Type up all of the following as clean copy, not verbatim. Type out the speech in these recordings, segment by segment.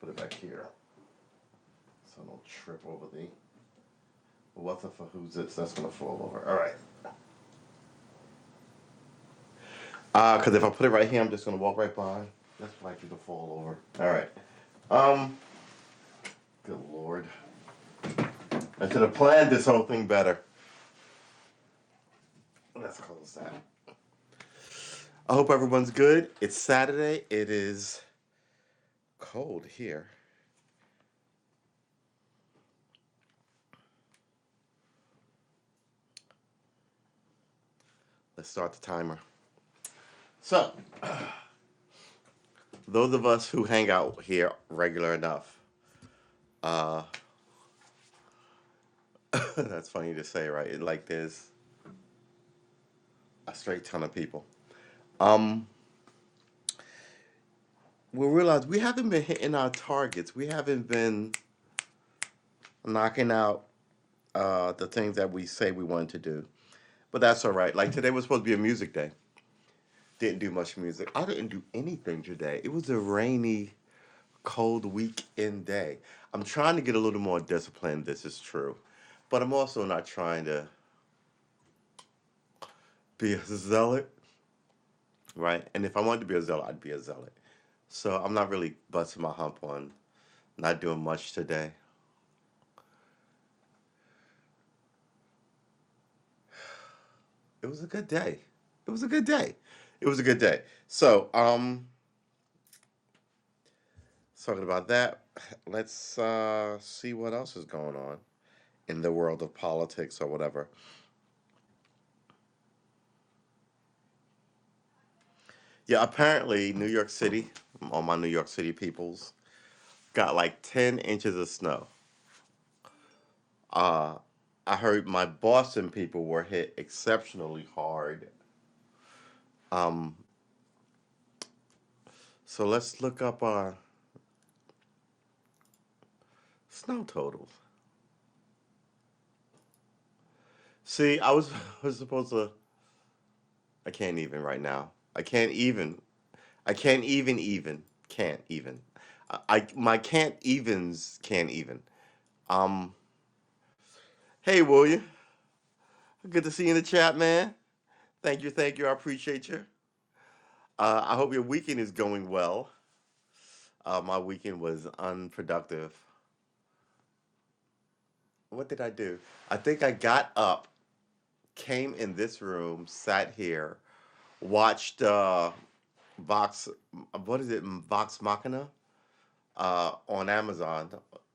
put it back here so I don't trip over the. What's it for who's this? That's gonna fall over. All right. Because if I put it right here, I'm just gonna walk right by. That's likely to fall over. All right. Um. Good lord. I should have planned this whole thing better. Let's close that. I hope everyone's good. It's Saturday. It is cold here. Let's start the timer. So, those of us who hang out here regular enough, uh, that's funny to say, right? Like there's a straight ton of people. Um, we realize we haven't been hitting our targets. We haven't been knocking out the things that we say we wanted to do. But that's all right. Like today was supposed to be a music day. Didn't do much music. I didn't do anything today. It was a rainy, cold weekend day. I'm trying to get a little more disciplined. This is true. But I'm also not trying to be a zealot, right? And if I wanted to be a zealot, I'd be a zealot. So I'm not really busting my hump on not doing much today. It was a good day. It was a good day. It was a good day. So, talking about that, let's see what else is going on in the world of politics or whatever. Yeah, apparently New York City, all my New York City peoples, got like 10 inches of snow. Uh, I heard my Boston people were hit exceptionally hard. Um, so let's look up our snow totals. See, was supposed to. I can't even right now. I can't even. I can't even. Can't even. I my can't evens can't even. Um. Hey, William. Good to see you in the chat, man. Thank you. Thank you. I appreciate you. I hope your weekend is going well. My weekend was unproductive. What did I do? I think I got up, came in this room, sat here, watched Vox. What is it? Vox Machina on Amazon.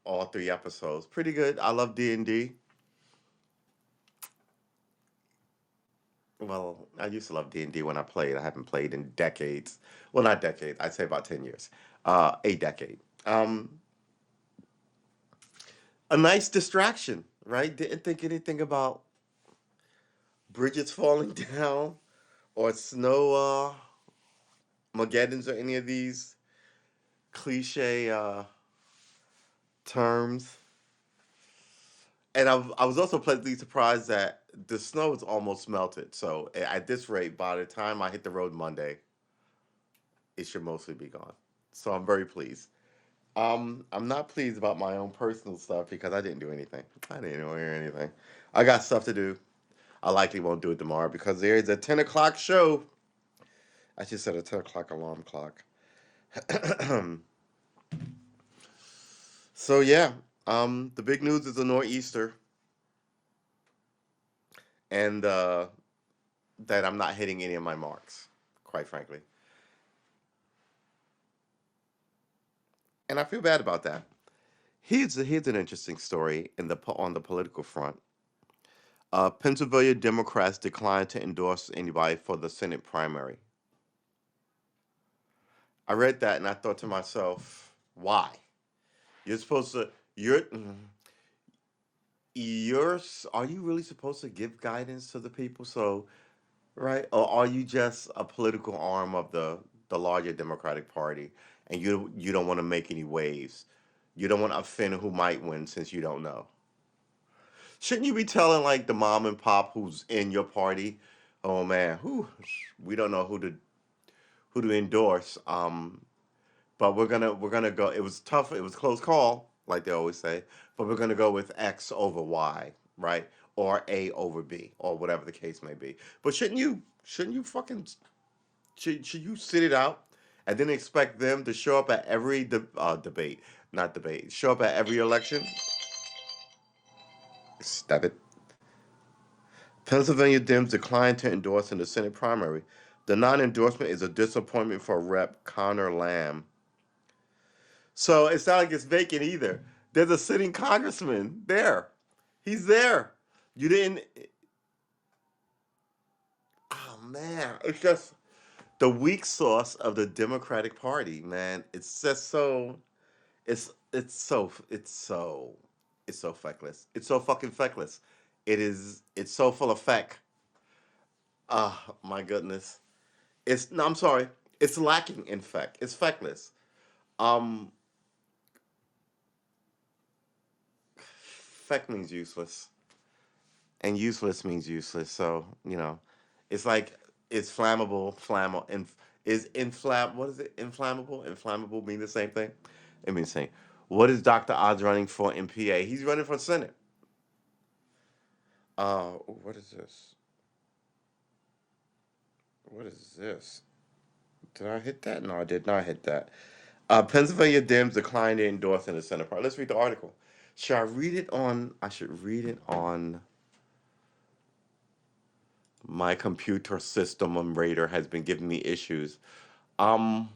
All three episodes, pretty good. I love D&D. Well, I used to love D&D when I played. I haven't played in decades. Well, not decades. I'd say about 10 years. A decade. A nice distraction, right? Didn't think anything about bridges falling down or snow Mageddons or any of these cliche terms. And I was also pleasantly surprised that the snow is almost melted. So at this rate, by the time I hit the road Monday, it should mostly be gone. So I'm very pleased. I'm not pleased about my own personal stuff because I didn't do anything. I didn't do anything. I got stuff to do. I likely won't do it tomorrow because there is a 10 o'clock show. I just set a 10 o'clock alarm clock. So yeah, the big news is a nor'easter, and that I'm not hitting any of my marks, quite frankly, and I feel bad about that. Here's an interesting story on the political front. Pennsylvania Democrats declined to endorse anybody for the Senate primary. I read that and I thought to myself, why? You're supposed to you're are you really supposed to give guidance to the people? So right? Or are you just a political arm of the larger Democratic Party, and you don't want to make any waves? You don't want to offend who might win since you don't know. Shouldn't you be telling like the mom and pop who's in your party, oh man, we don't know who to endorse. but we're gonna go. It was tough. It was a close call, like they always say. But we're gonna go with X over Y, right? Or A over B, or whatever the case may be. But shouldn't you fucking should you sit it out and then expect them to show up at every debate, not debate, show up at every election? Stop it. Pennsylvania Dems declined to endorse in the Senate primary. The non-endorsement is a disappointment for Rep. Connor Lamb. So it's not like it's vacant either. There's a sitting congressman there. He's there. You didn't. Oh man, it's just the weak sauce of the Democratic Party, man. It's just so. It's so feckless. It's so fucking feckless. It is. It's so full of feck. Ah, my goodness. It's no. I'm sorry. It's lacking in feck. It's feckless. Um, feck means useless, and useless means useless. So it's like it's flammable, flammable, and is inflam. What is it? Inflammable, inflammable mean the same thing. It means the same. What is Dr. Oz running for in PA? He's running for Senate. What is this? What is this? Did I hit that? No, I did not hit that. Pennsylvania Dems declined to endorse in the Senate part. Let's read the article. Should I read it on? I should read it on my computer system. Raider has been giving me issues. Um,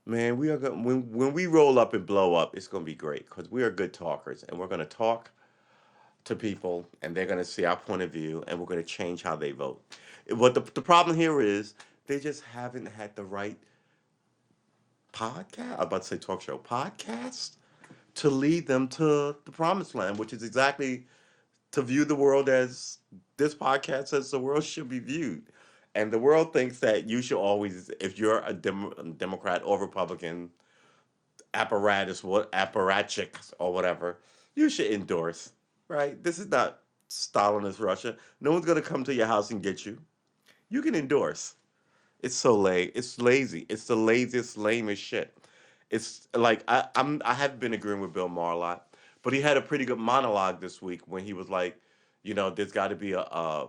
Man, we are going when we roll up and blow up, it's gonna be great because we are good talkers and we're gonna talk to people and they're gonna see our point of view and we're gonna change how they vote. What the problem here is they just haven't had the right podcast. I'm about to say talk show podcast to lead them to the promised land, which is exactly to view the world as this podcast says the world should be viewed. And the world thinks that you should always, if you're a Democrat or Republican, apparatus, what apparatchiks or whatever, you should endorse, right? This is not Stalinist Russia. No one's gonna come to your house and get you. You can endorse. It's so late. It's lazy. It's the laziest, lamest shit. It's like I have been agreeing with Bill Maher a lot, but he had a pretty good monologue this week when he was like, there's got to be a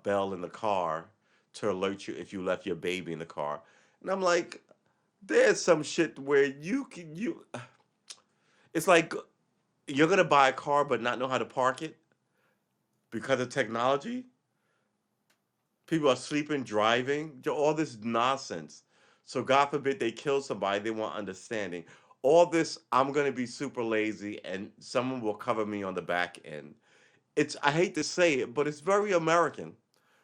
bell in the car to alert you if you left your baby in the car, and I'm like, there's some shit where you. It's like you're gonna buy a car but not know how to park it because of technology. People are sleeping, driving, all this nonsense. So God forbid they kill somebody, they want understanding. All this, I'm gonna be super lazy and someone will cover me on the back end. I hate to say it, but it's very American,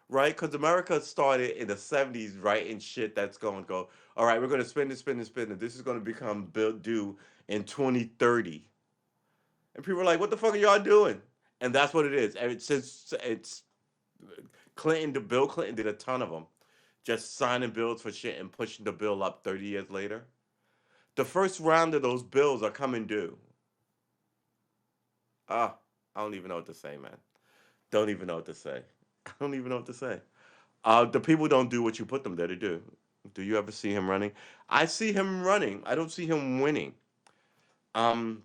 right? Because America started in the 70s, right? And shit that's going to go, all right, we're gonna spend it, spend it, spend it. This is gonna become bill due in 2030. And people are like, what the fuck are y'all doing? And that's what it is. And it's Bill Clinton did a ton of them, just signing bills for shit and pushing the bill up 30 years later. The first round of those bills are coming due. Ah, I don't even know what to say, man. Don't even know what to say. I don't even know what to say. The people don't do what you put them there to do. Do you ever see him running? I see him running. I don't see him winning. Um,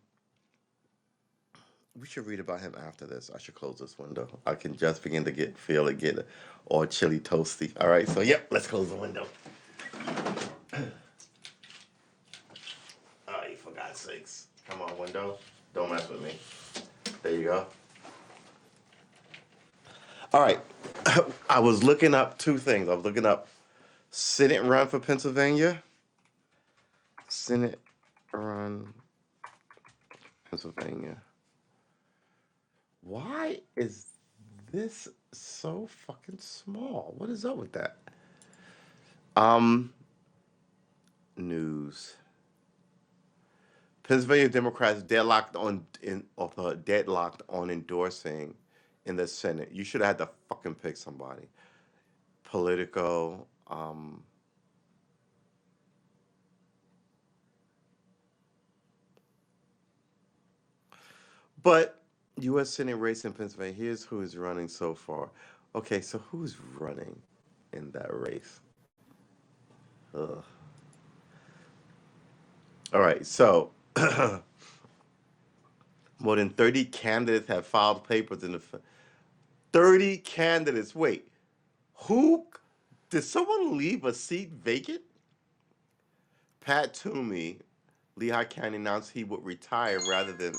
we should read about him after this. I should close this window. I can just begin to feel it get all chilly toasty. All right, so yep, let's close the window. Oh, for God's sakes. Come on, window. Don't mess with me. There you go. All right. I was looking up two things. I was looking up Senate run for Pennsylvania. Senate run Pennsylvania. Why is this so fucking small? What is up with that? Um, News. Pennsylvania Democrats deadlocked on endorsing in the Senate. You should have had to fucking pick somebody. Politico. But U.S. Senate race in Pennsylvania. Here's who is running so far. Okay, so who's running in that race? Ugh. All right, so more than 30 candidates have filed papers in the 30 candidates. Wait, who did someone leave a seat vacant? Pat Toomey, Lehigh County announced he would retire rather than.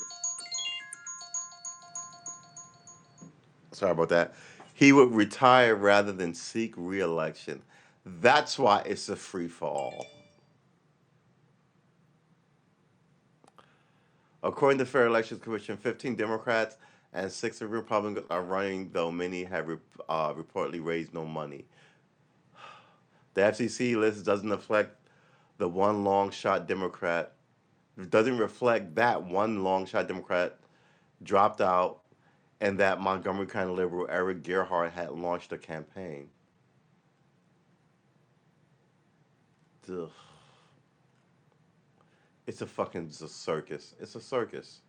Sorry about that. He would retire rather than seek re-election. That's why it's a free for all. According to Fair Elections Commission, 15 Democrats and 6 Republicans are running, though many have reportedly raised no money. The FCC list doesn't reflect the one long shot Democrat. It doesn't reflect that one long shot Democrat dropped out and that Montgomery County liberal Eric Gerhardt had launched a campaign. Ugh. It's a fucking circus. It's a circus.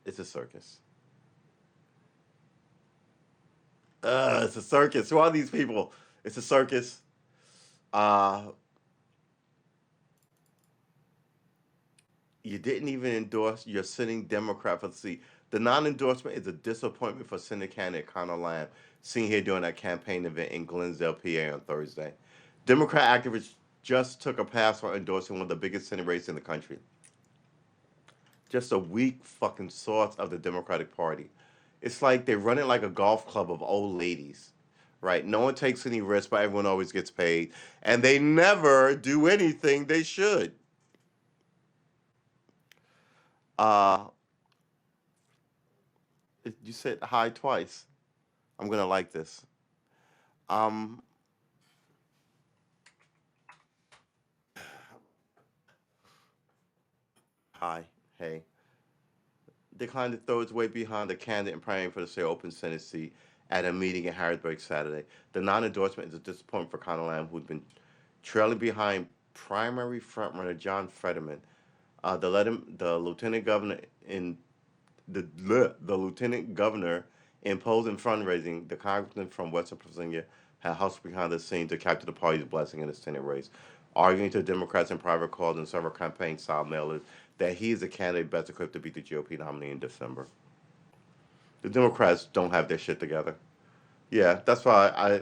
It's a circus. It's a circus. Who are these people? It's a circus. Uh, you didn't even endorse your sitting Democrat for the seat. The non-endorsement is a disappointment for Senate candidate Connor Lamb, seen here during that campaign event in Glensdale, PA on Thursday. Democrat activists just took a pass for endorsing one of the biggest Senate races in the country. Just a weak fucking source of the Democratic Party. It's like they run it like a golf club of old ladies, right? No one takes any risk, but everyone always gets paid, and they never do anything they should. Uh, you said hi twice. I'm gonna like this. Um, hi, hey. Declined to throw its weight behind the candidate in primary for the state open Senate seat at a meeting in Harrisburg Saturday. The non-endorsement is a disappointment for Connor Lamb, who's been trailing behind primary frontrunner John Fetterman. The lieutenant governor in the lieutenant governor imposing fundraising. The congressman from Western Pennsylvania had hustled behind the scenes to capture the party's blessing in the Senate race, arguing to Democrats in private calls and several campaign-style mailers that he is the candidate best equipped to beat the GOP nominee in December. The Democrats don't have their shit together. Yeah, that's why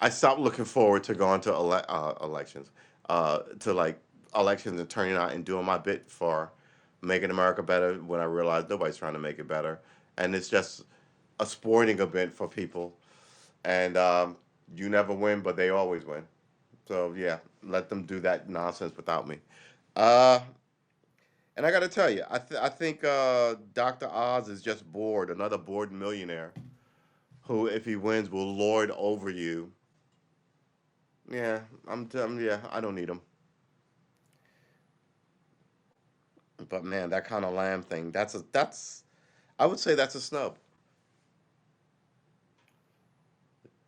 I stopped looking forward to going to elections, to like elections and turning out and doing my bit for making America better when I realized nobody's trying to make it better, and it's just a sporting event for people, and you never win, but they always win. So yeah, let them do that nonsense without me. Uh, and I got to tell you, I think Dr. Oz is just bored, another bored millionaire who, if he wins, will lord over you. Yeah, yeah, I don't need him. But man, that kind of lamb thing, that's I would say that's a snub.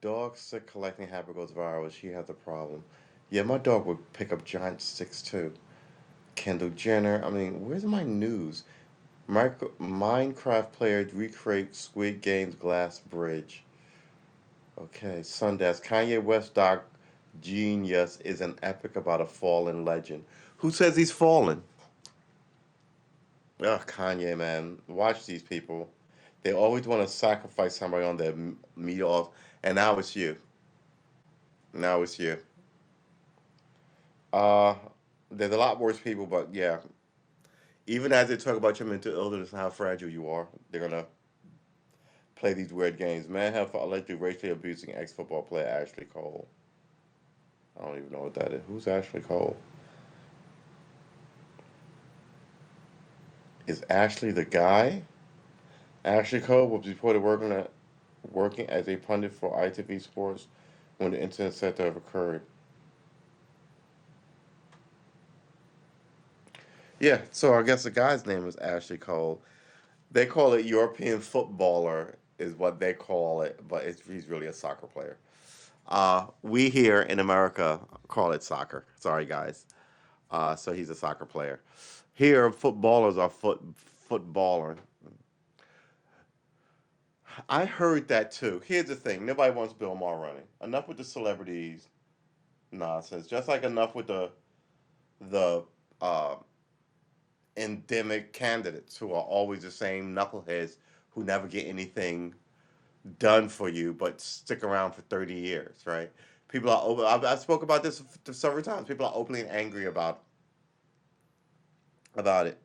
Dog sick collecting habit goes viral. She has a problem. Yeah, my dog would pick up giant sticks too. Kendall Jenner. I mean, where's my news? Minecraft players recreate Squid Game's glass bridge. Okay, Sundance. Kanye West doc Genius is an epic about a fallen legend. Who says he's fallen? Ugh, Kanye, man. Watch these people. They always want to sacrifice somebody on their meat off, and now it's you. Now it's you. Uh, there's a lot worse people, but yeah. Even as they talk about your mental illness and how fragile you are, they're gonna play these weird games. Man have allegedly racially abusing ex-football player Ashley Cole. I don't even know what that is. Who's Ashley Cole? Is Ashley the guy? Ashley Cole was reported working as a pundit for ITV Sports when the incident said to have occurred. Yeah, so I guess the guy's name is Ashley Cole. They call it European footballer, is what they call it, but he's really a soccer player. We here in America call it soccer. Sorry, guys. So he's a soccer player. Here, footballers are footballer. I heard that too. Here's the thing: nobody wants Bill Maher running. Enough with the celebrities nonsense. Just like enough with the the uh, endemic candidates who are always the same knuckleheads who never get anything done for you but stick around for 30 years, right? People are over. I've spoke about this several times. People are openly angry about it.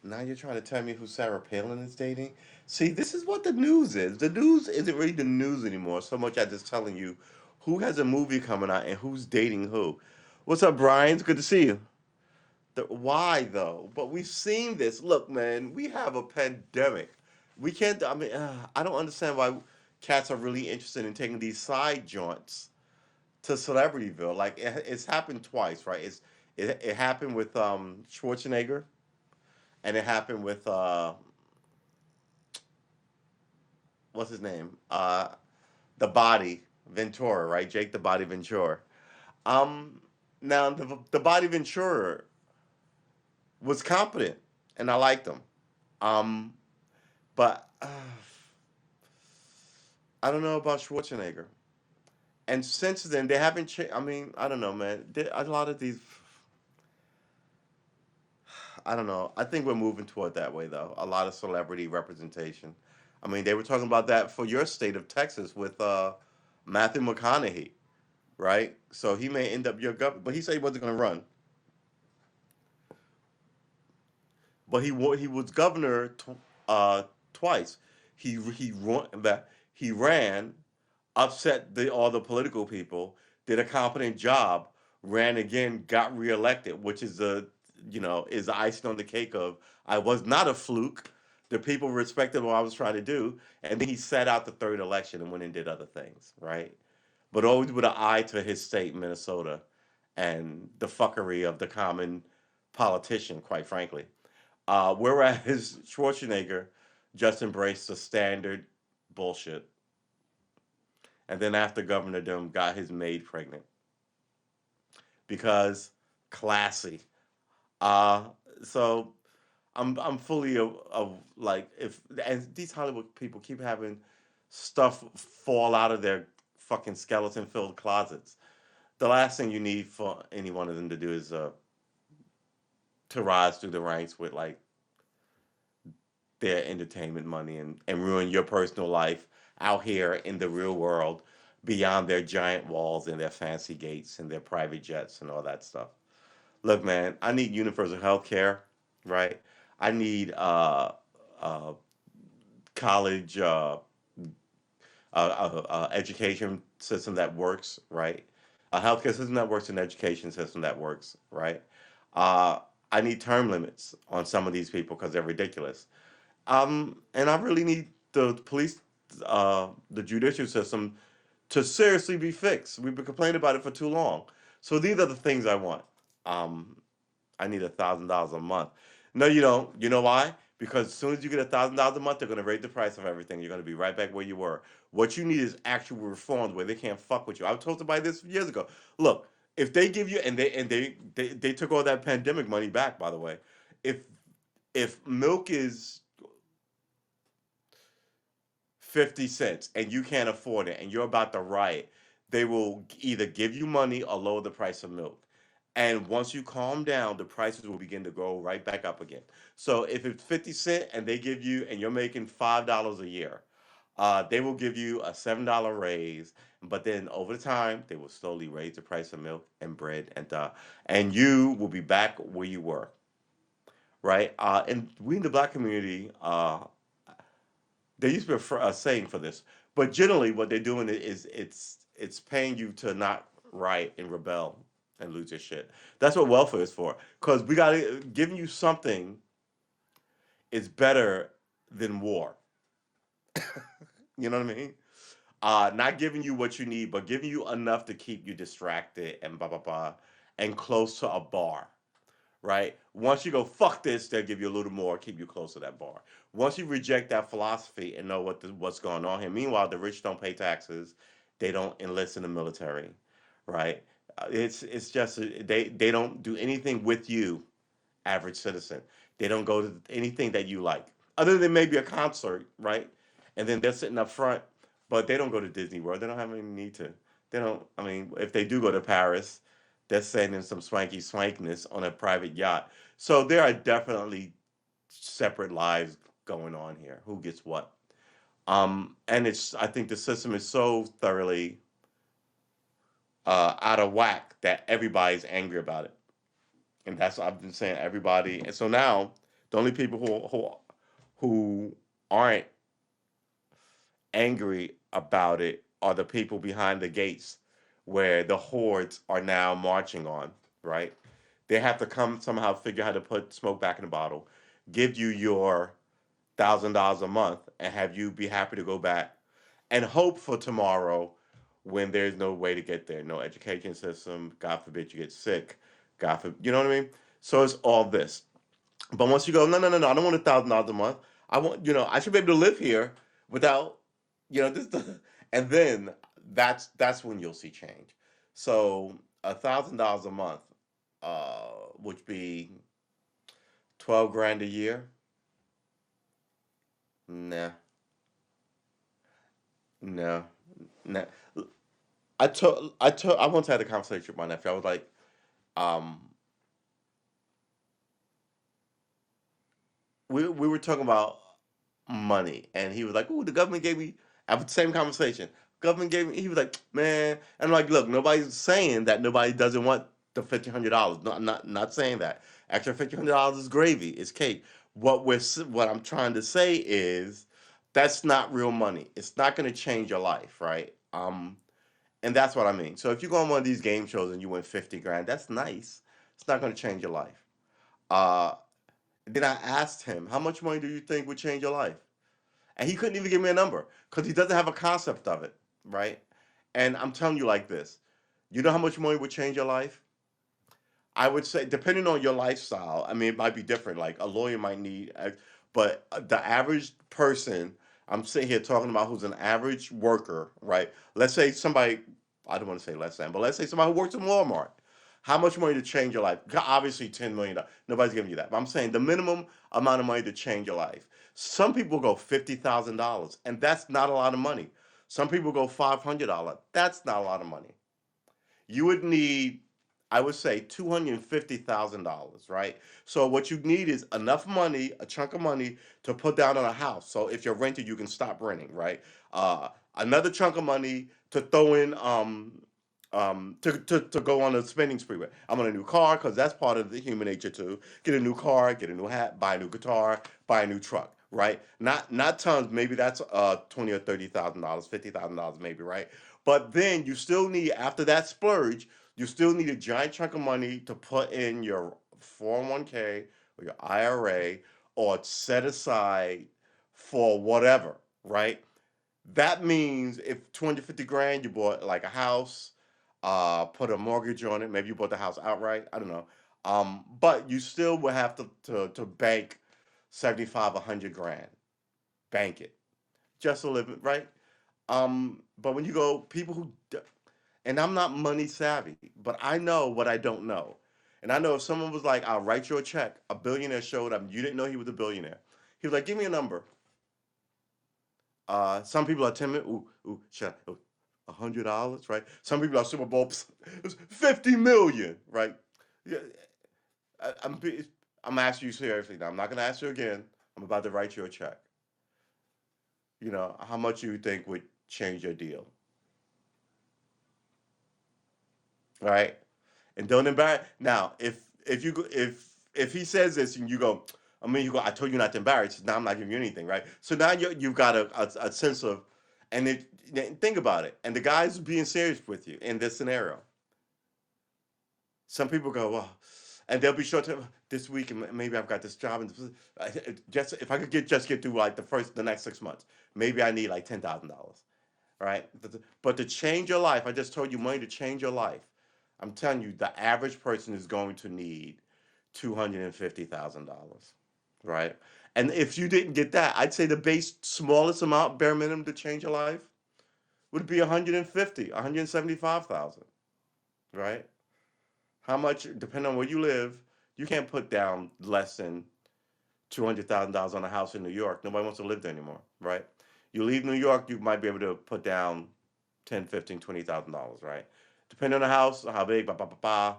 Now you're trying to tell me who Sarah Palin is dating? See, this is what the news is. The news isn't really the news anymore, so much as it's telling you who has a movie coming out and who's dating who. What's up, Brian? It's good to see you. Why though? But we've seen this. Look, man, we have a pandemic. We can't. I mean, I don't understand why cats are really interested in taking these side joints to Celebrityville. Like it's happened twice, right? It happened with Schwarzenegger, and it happened with what's his name? The Body Ventura, right? Jake the Body Ventura. Um, Now the Body Ventura was competent, and I liked him. Um, but I don't know about Schwarzenegger. And since then, they haven't changed. I mean, I don't know, man. A lot of these, I don't know. I think we're moving toward that way, though. A lot of celebrity representation. I mean, they were talking about that for your state of Texas with Matthew McConaughey, right? So he may end up your governor, but he said he wasn't going to run. But he was governor twice. He ran, upset all the political people, did a competent job, ran again, got reelected, which is is the icing on the cake of I was not a fluke. The people respected what I was trying to do, and then he sat out the third election and went and did other things, right? But always with an eye to his state, Minnesota, and the fuckery of the common politician, quite frankly. Whereas Schwarzenegger just embraced the standard bullshit, and then after Governor Doom got his maid pregnant because classy. Uh, so I'm fully of like if and these Hollywood people keep having stuff fall out of their fucking skeleton filled closets. The last thing you need for any one of them to do is to rise through the ranks with like their entertainment money and ruin your personal life out here in the real world beyond their giant walls and their fancy gates and their private jets and all that stuff. Look, man, I need universal health care, right? I need uh, college education system that works, right? A healthcare system that works, an education system that works, right? Uh, I need term limits on some of these people because they're ridiculous. And I really need the police, the judicial system to seriously be fixed. We've been complaining about it for too long. So these are the things I want. Um, I need $1,000 a month. No, you don't. You know why? Because as soon as you get $1,000 a month, they're going to raise the price of everything. You're going to be right back where you were. What you need is actual reforms where they can't fuck with you. I was told somebody this years ago. Look, if they give you and they took all that pandemic money back, by the way. If milk is 50 cents and you can't afford it and you're about to riot, they will either give you money or lower the price of milk. And once you calm down, the prices will begin to go right back up again. So if it's 50 cents and they give you, and you're making $5 a year, they will give you a $7 raise. But then over the time, they will slowly raise the price of milk and bread and you will be back where you were, right? And we in the black community, there used to be a saying for this, but generally what they're doing is it's paying you to not riot and rebel and lose your shit. That's what welfare is for. Because we got to giving you something is better than war. You know what I mean? Not giving you what you need, but giving you enough to keep you distracted and blah blah blah, and close to a bar, right? Once you go fuck this, they'll give you a little more, keep you close to that bar. Once you reject that philosophy and know what's going on here, meanwhile the rich don't pay taxes, they don't enlist in the military, right? It's just they don't do anything with you, average citizen. They don't go to anything that you like, other than maybe a concert, right? And then they're sitting up front, but they don't go to Disney World. They don't have any need to. They don't. I mean, if they do go to Paris, they're sending some swanky swankness on a private yacht. So there are definitely separate lives going on here. Who gets what? And it's. I think the system is so thoroughly out of whack that everybody's angry about it, and that's what I've been saying. Everybody, and so now the only people who aren't angry about it are the people behind the gates where the hordes are now marching on, right? They have to come somehow figure out how to put smoke back in the bottle, give you your $1,000 a month, and have you be happy to go back and hope for tomorrow when there's no way to get there, no education system. God forbid you get sick. God forbid, you know what I mean? So it's all this. But once you go, no, no, no, no, I don't want $1,000 a month. I want, I should be able to live here without, this, and then that's when you'll see change. So $1,000 a month, would be 12 grand a year. Nah, no, nah. I once had a conversation with my nephew. I was like, um, we were talking about money, and he was like, "Ooh, the government gave me." After the same conversation, government gave me. He was like, "Man," and I'm like, "Look, nobody's saying that nobody doesn't want the $1,500. No, I'm not saying that. Extra $1,500 is gravy. It's cake. What I'm trying to say is that's not real money. It's not going to change your life, right? And that's what I mean. So if you go on one of these game shows and you win 50 grand, that's nice. It's not going to change your life. Uh, then I asked him, "How much money do you think would change your life?" And he couldn't even give me a number because he doesn't have a concept of it, right? And I'm telling you like this: you know how much money would change your life? I would say, depending on your lifestyle, I mean, it might be different. Like a lawyer might need, but the average person, I'm sitting here talking about who's an average worker, right? Let's say somebody, I don't want to say less than, but let's say somebody who works in Walmart. How much money to change your life? Obviously, $10 million. Nobody's giving you that. But I'm saying the minimum amount of money to change your life. Some people go $50,000, and that's not a lot of money. Some people go $500. That's not a lot of money. You would need, I would say, $250,000, right? So what you need is enough money, a chunk of money, to put down on a house. So if you're renting, you can stop renting, right? Another chunk of money to throw in, to go on a spending spree with. I'm on a new car because that's part of the human nature too. Get a new car, get a new hat, buy a new guitar, buy a new truck, right? Not tons. Maybe that's $20 or $30,000, $50,000 maybe, right? But then you still need, after that splurge, you still need a giant chunk of money to put in your 401k or your IRA, or set aside for whatever, right? That means if 250 grand, you bought like a house, put a mortgage on it, maybe you bought the house outright, I don't know. But you still will have to bank 75, 100 grand. Bank it. Just to live, right? But when you go, people and I'm not money savvy, but I know what I don't know. And I know if someone was like, "I'll write you a check," a billionaire showed up, you didn't know he was a billionaire. He was like, "Give me a number." Some people are timid. Ooh, shut up. $100, right? Some people are Super Bowl. It's 50 million, right? Yeah, I'm asking you seriously now. I'm not gonna ask you again. I'm about to write you a check. How much you think would change your deal, right? And don't embarrass. Now, if he says this and you go, I mean, you go, "I told you not to embarrass." Now I'm not giving you anything, right? So now you've got a sense of, and think about it. And the guy's being serious with you in this scenario. Some people go, "Well," and they'll be short term this week, and maybe I've got this job, and just if I could get through like the next 6 months, maybe I need like $10,000, right? But to change your life, I just told you money to change your life. I'm telling you, the average person is going to need $250,000, right? And if you didn't get that, I'd say the base smallest amount, bare minimum to change your life would be 150, 175,000, right? How much, depending on where you live, you can't put down less than $200,000 on a house in New York. Nobody wants to live there anymore, right? You leave New York, you might be able to put down 10, 15, $20,000, right? Depending on the house, how big, ba ba ba ba,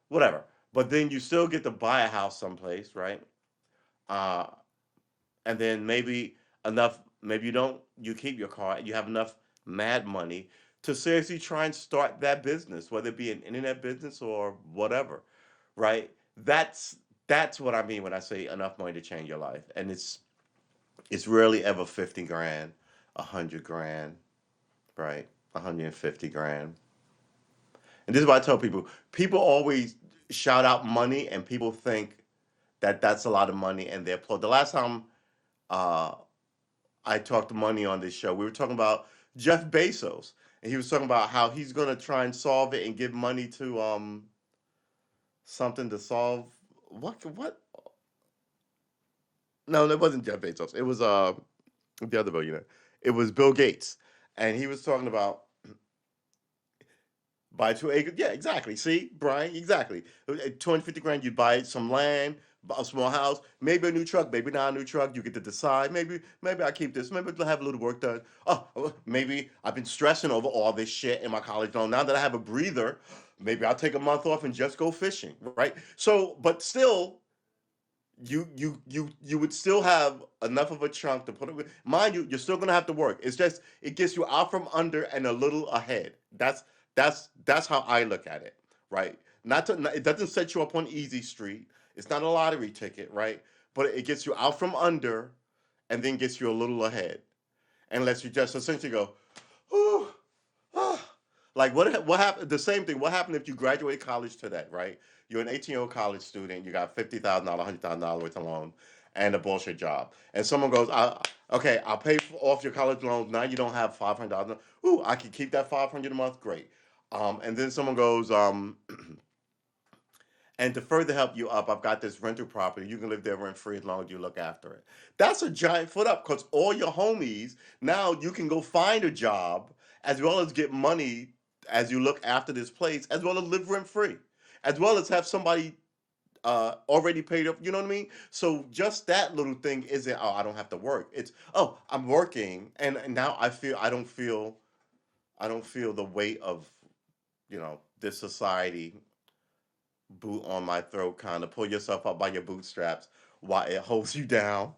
whatever. But then you still get to buy a house someplace, right? Uh, and then maybe enough. Maybe you don't. You keep your car. You have enough mad money to seriously try and start that business, whether it be an internet business or whatever, right? That's what I mean when I say enough money to change your life, and it's rarely ever 50 grand, 100 grand, right? 150 grand. And this is what I tell people. People always shout out money, and people think that that's a lot of money, and they applaud. The last time uh, I talked money on this show, we were talking about Jeff Bezos, and he was talking about how he's going to try and solve it and give money to something to solve what? No, it wasn't Jeff Bezos. It was the other billionaire. It was Bill Gates, and he was talking about buy 2 acres. Yeah, exactly. See, Brian, exactly. 250 grand, you buy some land, a small house, maybe a new truck, maybe not a new truck. You get to decide. Maybe I keep this. Maybe I'll have a little work done. Maybe I've been stressing over all this shit in my college loan. Now that I have a breather, maybe I'll take a month off and just go fishing. Right. So, but still, you would still have enough of a chunk to put it with. Mind you, you're still gonna have to work. It's just it gets you out from under and a little ahead. That's how I look at it, right? It doesn't set you up on easy street. It's not a lottery ticket, right? But it gets you out from under and then gets you a little ahead and lets you just essentially go, oh, oh. Like what happened? The same thing. What happened if you graduate college today, right? You're an 18-year-old college student. You got $50,000, $100,000 worth of loan, and a bullshit job. And someone goes, "Okay, I'll pay off your college loans. Now you don't have $500. Ooh, I can keep that 500 a month. Great." And then someone goes, and to further help you up, I've got this rental property. You can live there rent free as long as you look after it. That's a giant foot up because all your homies, now you can go find a job as well as get money as you look after this place, as well as live rent free, as well as have somebody already paid up. You know what I mean? So just that little thing isn't, oh, I don't have to work. It's, oh, I'm working. And now I don't feel the weight of, this society boot on my throat, kind of pull yourself up by your bootstraps while it holds you down.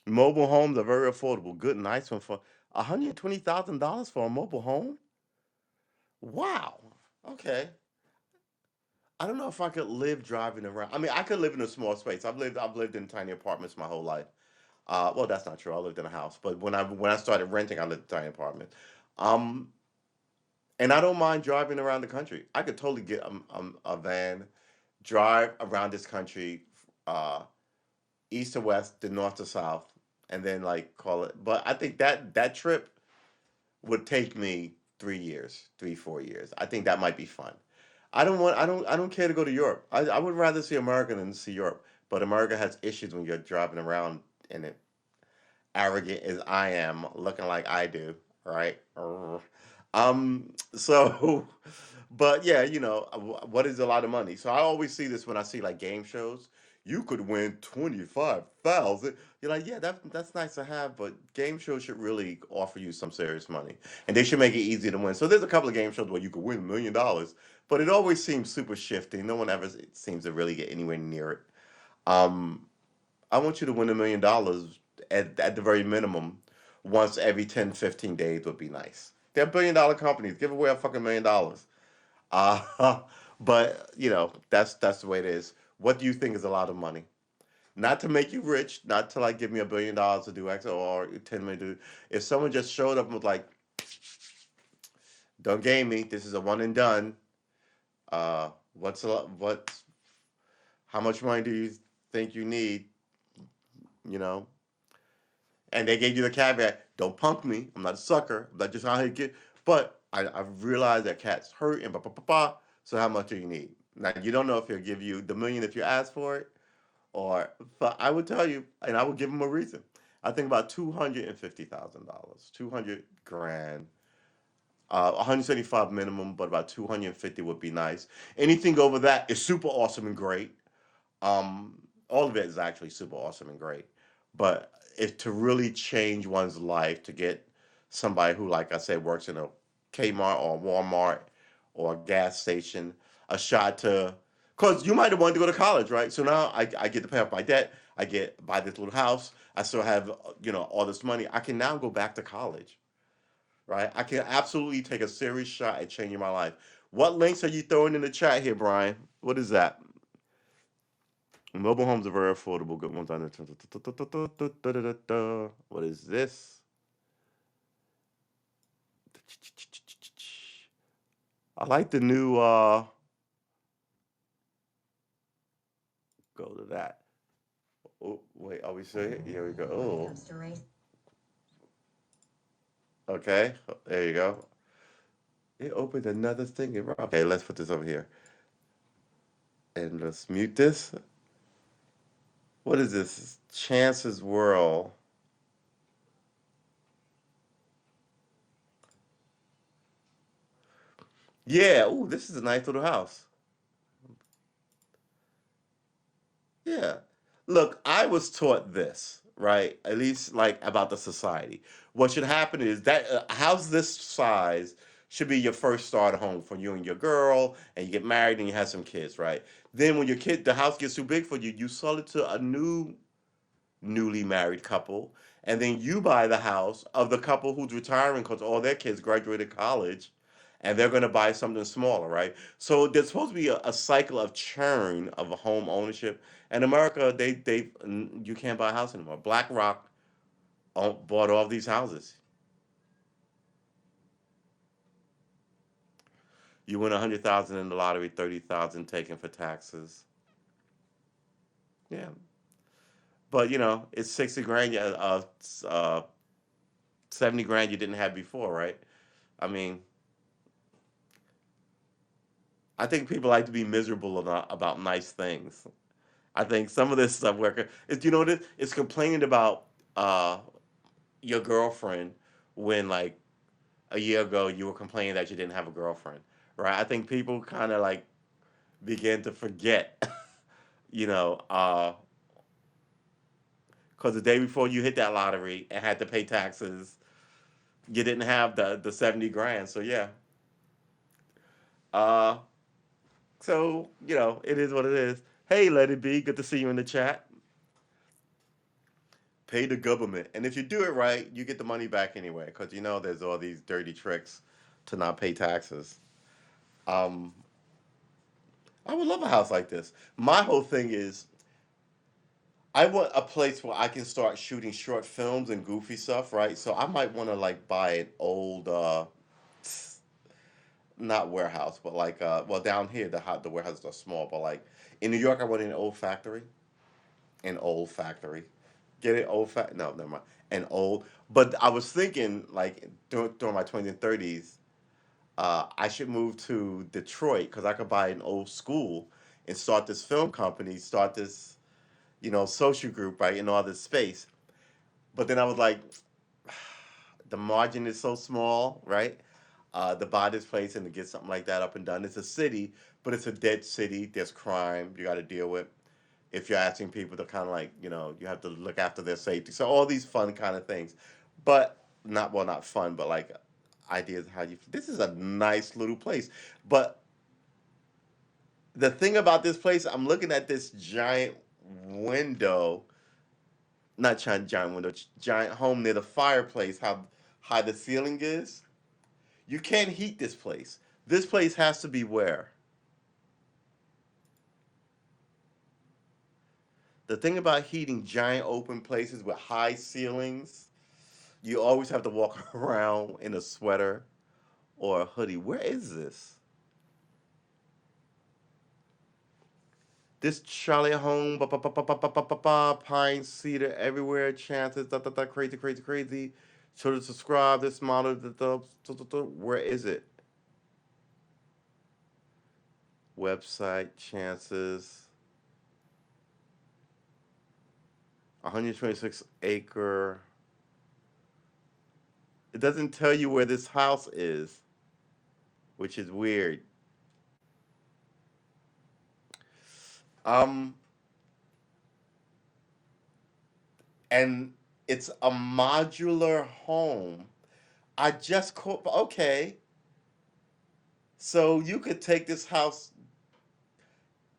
Mobile homes are very affordable. Good, nice one for $120,000 for a mobile home. Wow. Okay. I don't know if I could live driving around. I mean, I could live in a small space. I've lived in tiny apartments my whole life. Well, that's not true. I lived in a house, but when I started renting, I lived in a tiny apartment. Um, and I don't mind driving around the country. I could totally get a van, drive around this country, uh, east to west, then north to south, and then like call it. But I think that trip would take me 3 years, 3 4 years. I think that might be fun. I don't care to go to Europe. I would rather see America than see Europe. But America has issues when you're driving around in it, arrogant as I am, looking like I do, right? So, but yeah, what is a lot of money? So I always see this when I see like game shows. You could win 25,000. You're like, yeah, that's nice to have, but game shows should really offer you some serious money, and they should make it easy to win. So there's a couple of game shows where you could win $1 million, but it always seems super shifty. No one ever seems to really get anywhere near it. Um, I want you to win $1 million at the very minimum once every 10, 15 days would be nice. They're $1 billion companies. Give away a fucking $1 million. Uh, but that's the way it is. What do you think is a lot of money? Not to make you rich, not to like give me $1 billion to do X or 10 million to do. If someone just showed up and was like, "Don't game me. This is a one and done. What's a lot? What's how much money do you think you need?" You know, and they gave you the caveat: "Don't punk me. I'm not a sucker. I'm not just out here get." But I've realized that cat's hurt and ba ba ba ba. So how much do you need? Now you don't know if he'll give you the million if you ask for it, or but I would tell you, and I would give him a reason. I think about $250,000, 200 grand, 175 minimum, but about 250 would be nice. Anything over that is super awesome and great. All of it is actually super awesome and great. But if to really change one's life, to get somebody who, like I said, works in a Kmart or Walmart or a gas station, a shot to, because you might have wanted to go to college, right? So now I get to pay off my debt. I get buy this little house. I still have all this money. I can now go back to college, right? I can absolutely take a serious shot at changing my life. What links are you throwing in the chat here, Brian? What is that? Mobile homes are very affordable. Good ones on the. What is this? I like the new. Go to that. Oh wait, are we still here? Here we go. Oh, okay. There you go. It opened another thing. Okay, let's put this over here and let's mute this. What is this? Chance's World. Yeah. Oh, this is a nice little house. Yeah. Look, I was taught this, right? At least like about the society. What should happen is that a house this size should be your first starter home for you and your girl, and you get married and you have some kids, right? Then when the house gets too big for you, you sell it to a newly married couple, and then you buy the house of the couple who's retiring because all their kids graduated college, and they're going to buy something smaller, right? So there's supposed to be a cycle of churn of a home ownership. In America, you can't buy a house anymore. BlackRock bought all these houses. You win 100,000 in the lottery, 30,000 taken for taxes. Yeah, but it's 60 grand. Yeah, 70 grand you didn't have before, right? I mean, I think people like to be miserable about nice things. I think some of this stuff where it's it's complaining about uh your girlfriend when like a year ago you were complaining that you didn't have a girlfriend, right? I think people kind of like begin to forget, you know, because the day before you hit that lottery and had to pay taxes, you didn't have the 70 grand. So yeah, uh, so it is what it is. Hey, let it be. Good to see you in the chat. Pay the government, and if you do it right, you get the money back anyway. Because there's all these dirty tricks to not pay taxes. Um, I would love a house like this. My whole thing is, I want a place where I can start shooting short films and goofy stuff, right? So I might want to like buy an old, not warehouse, but like, well, down here the warehouses are small, but like in New York, I want an old factory. Get it, old fact? No, never mind. An old. But I was thinking, like during my 20s and 30s, I should move to Detroit because I could buy an old school and start this film company, start this, social group, right, in all this space. But then I was like, the margin is so small, right? To buy this place and to get something like that up and done. It's a city, but it's a dead city. There's crime you got to deal with. If you're asking people to kind of like, you have to look after their safety. So all these fun kind of things, but not fun, but like ideas how you. This is a nice little place, but the thing about this place, I'm looking at this giant window, not giant window, giant home near the fireplace. How high the ceiling is. You can't heat this place. This place has to be where. The thing about heating giant open places with high ceilings, you always have to walk around in a sweater or a hoodie. Where is this? This Charlie home, pine cedar everywhere, chances, crazy, crazy, crazy. So to subscribe, this model, where is it? Website, chances, 126 acre. It doesn't tell you where this house is, which is weird. Um, and it's a modular home. I just caught. Okay, so you could take this house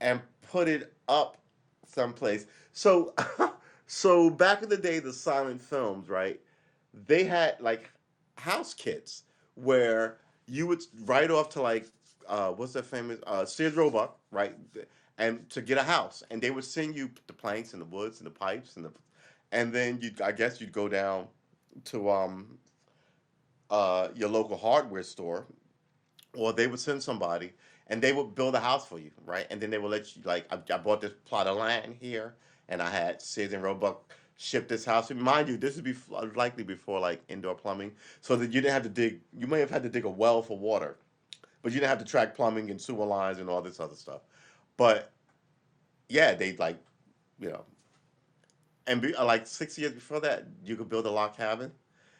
and put it up someplace. So, so back in the day, the silent films, right? They had like house kits where you would write off to like what's that famous Sears Roebuck, right? And to get a house, and they would send you the planks and the woods and the pipes and then you I guess you'd go down to your local hardware store, or they would send somebody and they would build a house for you, right? And then they would let you like I bought this plot of land here, and I had Sears and Roebuck ship this house. And mind you, this is likely before like indoor plumbing, so that you didn't have to dig. You may have had to dig a well for water, but you didn't have to track plumbing and sewer lines and all this other stuff. But yeah, they like you know, and like 6 years before that, you could build a log cabin.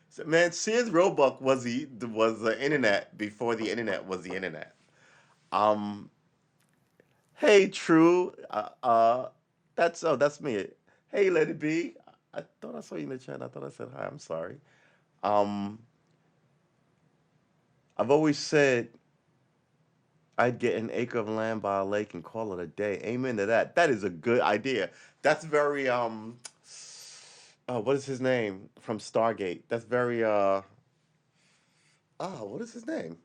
So, man, Sears Roebuck was the internet before the internet was the internet. Um, Hey, True. That's me. Hey, Lady B. I thought I saw you in the chat. I thought I said hi. I'm sorry. Um, I've always said I'd get an acre of land by a lake and call it a day. Amen to that. That is a good idea. That's very what is his name from Stargate? That's very what is his name?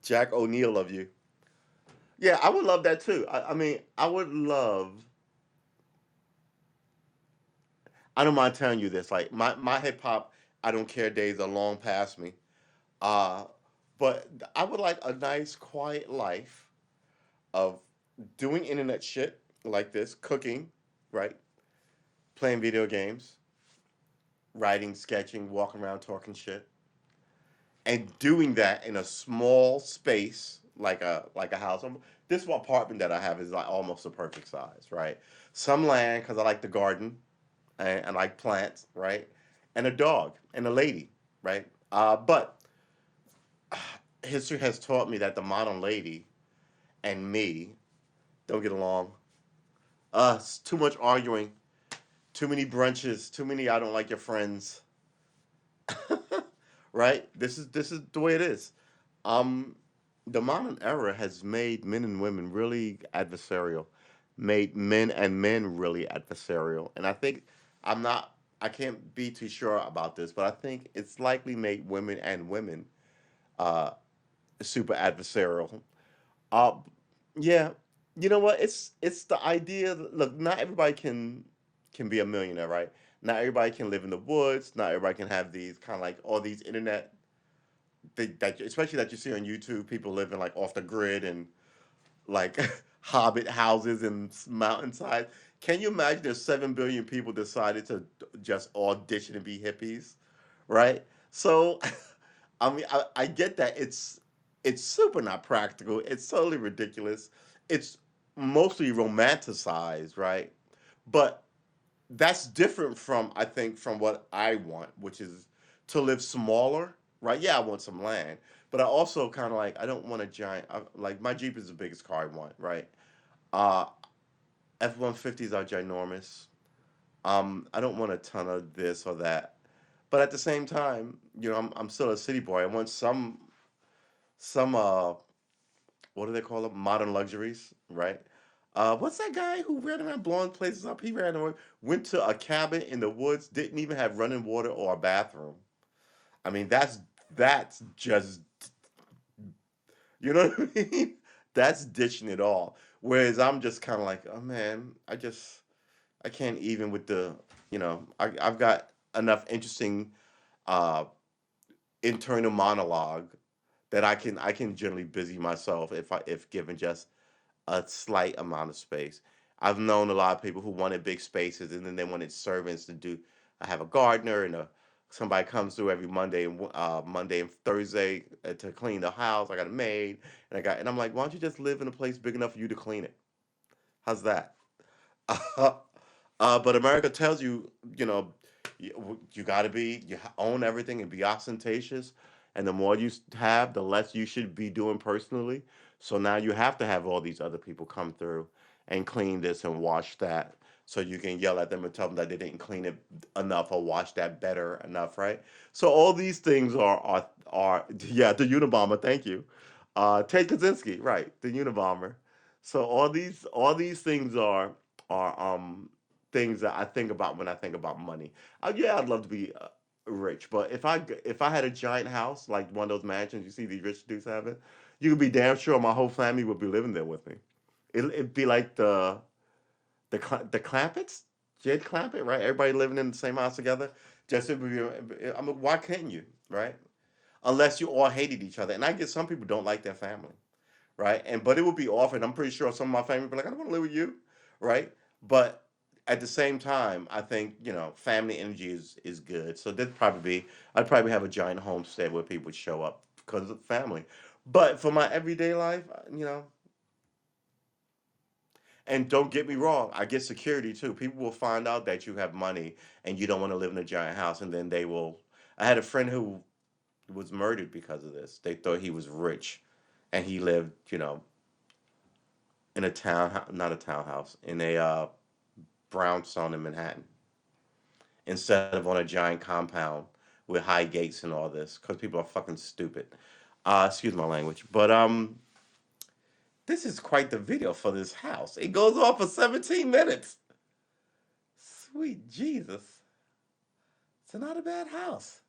Jack O'Neill of you. Yeah, I would love that too. I mean, I would love. I don't mind telling you this. Like my hip hop, I don't care days are long past me. Uh, but I would like a nice quiet life of doing internet shit like this, cooking, right? Playing video games, writing, sketching, walking around talking shit, and doing that in a small space like a house. This apartment that I have is like almost the perfect size, right? Some land because I like the garden and like plants, right? And a dog and a lady, right? But history has taught me that the modern lady and me don't get along. Too much arguing, too many brunches, too many I don't like your friends, right? This is the way it is. Um, the modern era has made men and women really adversarial, made men and men really adversarial, and I think I'm not. I can't be too sure about this, but I think it's likely made women and women uh, super adversarial. Uh, yeah, you know what? It's the idea. Look, not everybody can be a millionaire, right? Not everybody can live in the woods. Not everybody can have these kind of like all these internet especially that you see on YouTube, people living like off the grid and like hobbit houses and mountainside. Can you imagine if 7 billion people decided to just audition and be hippies, right? So, I mean, I get that it's super not practical. It's totally ridiculous. It's mostly romanticized, right? But that's different from I think from what I want, which is to live smaller, right? Yeah, I want some land, but I also kind of like I don't want a giant. Like my Jeep is the biggest car I want, right? Uh, F-150s are ginormous. I don't want a ton of this or that, but at the same time, I'm still a city boy. I want some what do they call them? Modern luxuries, right? What's that guy who ran around blowing places up? He ran away, went to a cabin in the woods, didn't even have running water or a bathroom. I mean, that's just you know what I mean? That's ditching it all. Whereas I'm just kind of like, oh man, I can't even with I've got enough interesting uh, internal monologue that I can generally busy myself if given just a slight amount of space. I've known a lot of people who wanted big spaces and then they wanted servants to do. I have a gardener and somebody comes through every Monday and Thursday to clean the house. I got a maid and I'm like, why don't you just live in a place big enough for you to clean it? How's that? But America tells you, you got to own everything and be ostentatious. And the more you have, the less you should be doing personally. So now you have to have all these other people come through and clean this and wash that. so you can yell at them and tell them that they didn't clean it enough or wash that better enough, right? So all these things are yeah, the Unabomber. Thank you, Ted Kaczynski, right? The Unabomber. So all these things are things that I think about when I think about money. Yeah, I'd love to be rich, but if I had a giant house like one of those mansions you see these rich dudes having, you could be damn sure my whole family would be living there with me. It'd be like the Clampetts, Jed Clampett, right? Everybody living in the same house together. Just to be, I mean, why can't you, right? Unless you all hated each other, and I guess some people don't like their family, right? And but it would be offered. I'm pretty sure some of my family would be like, I don't want to live with you, right? But at the same time, I think family energy is good. So that'd probably be I'd probably have a giant homestead where people would show up because of family. But for my everyday life, and don't get me wrong, I get security too. People will find out that you have money and you don't want to live in a giant house, and then they will. I had a friend who was murdered because of this. They thought he was rich, and he lived, in a not a townhouse, in a brownstone in Manhattan, instead of on a giant compound with high gates and all this, because people are fucking stupid. Excuse my language, but this is quite the video for this house. It goes on for 17 minutes. Sweet Jesus. It's not a bad house.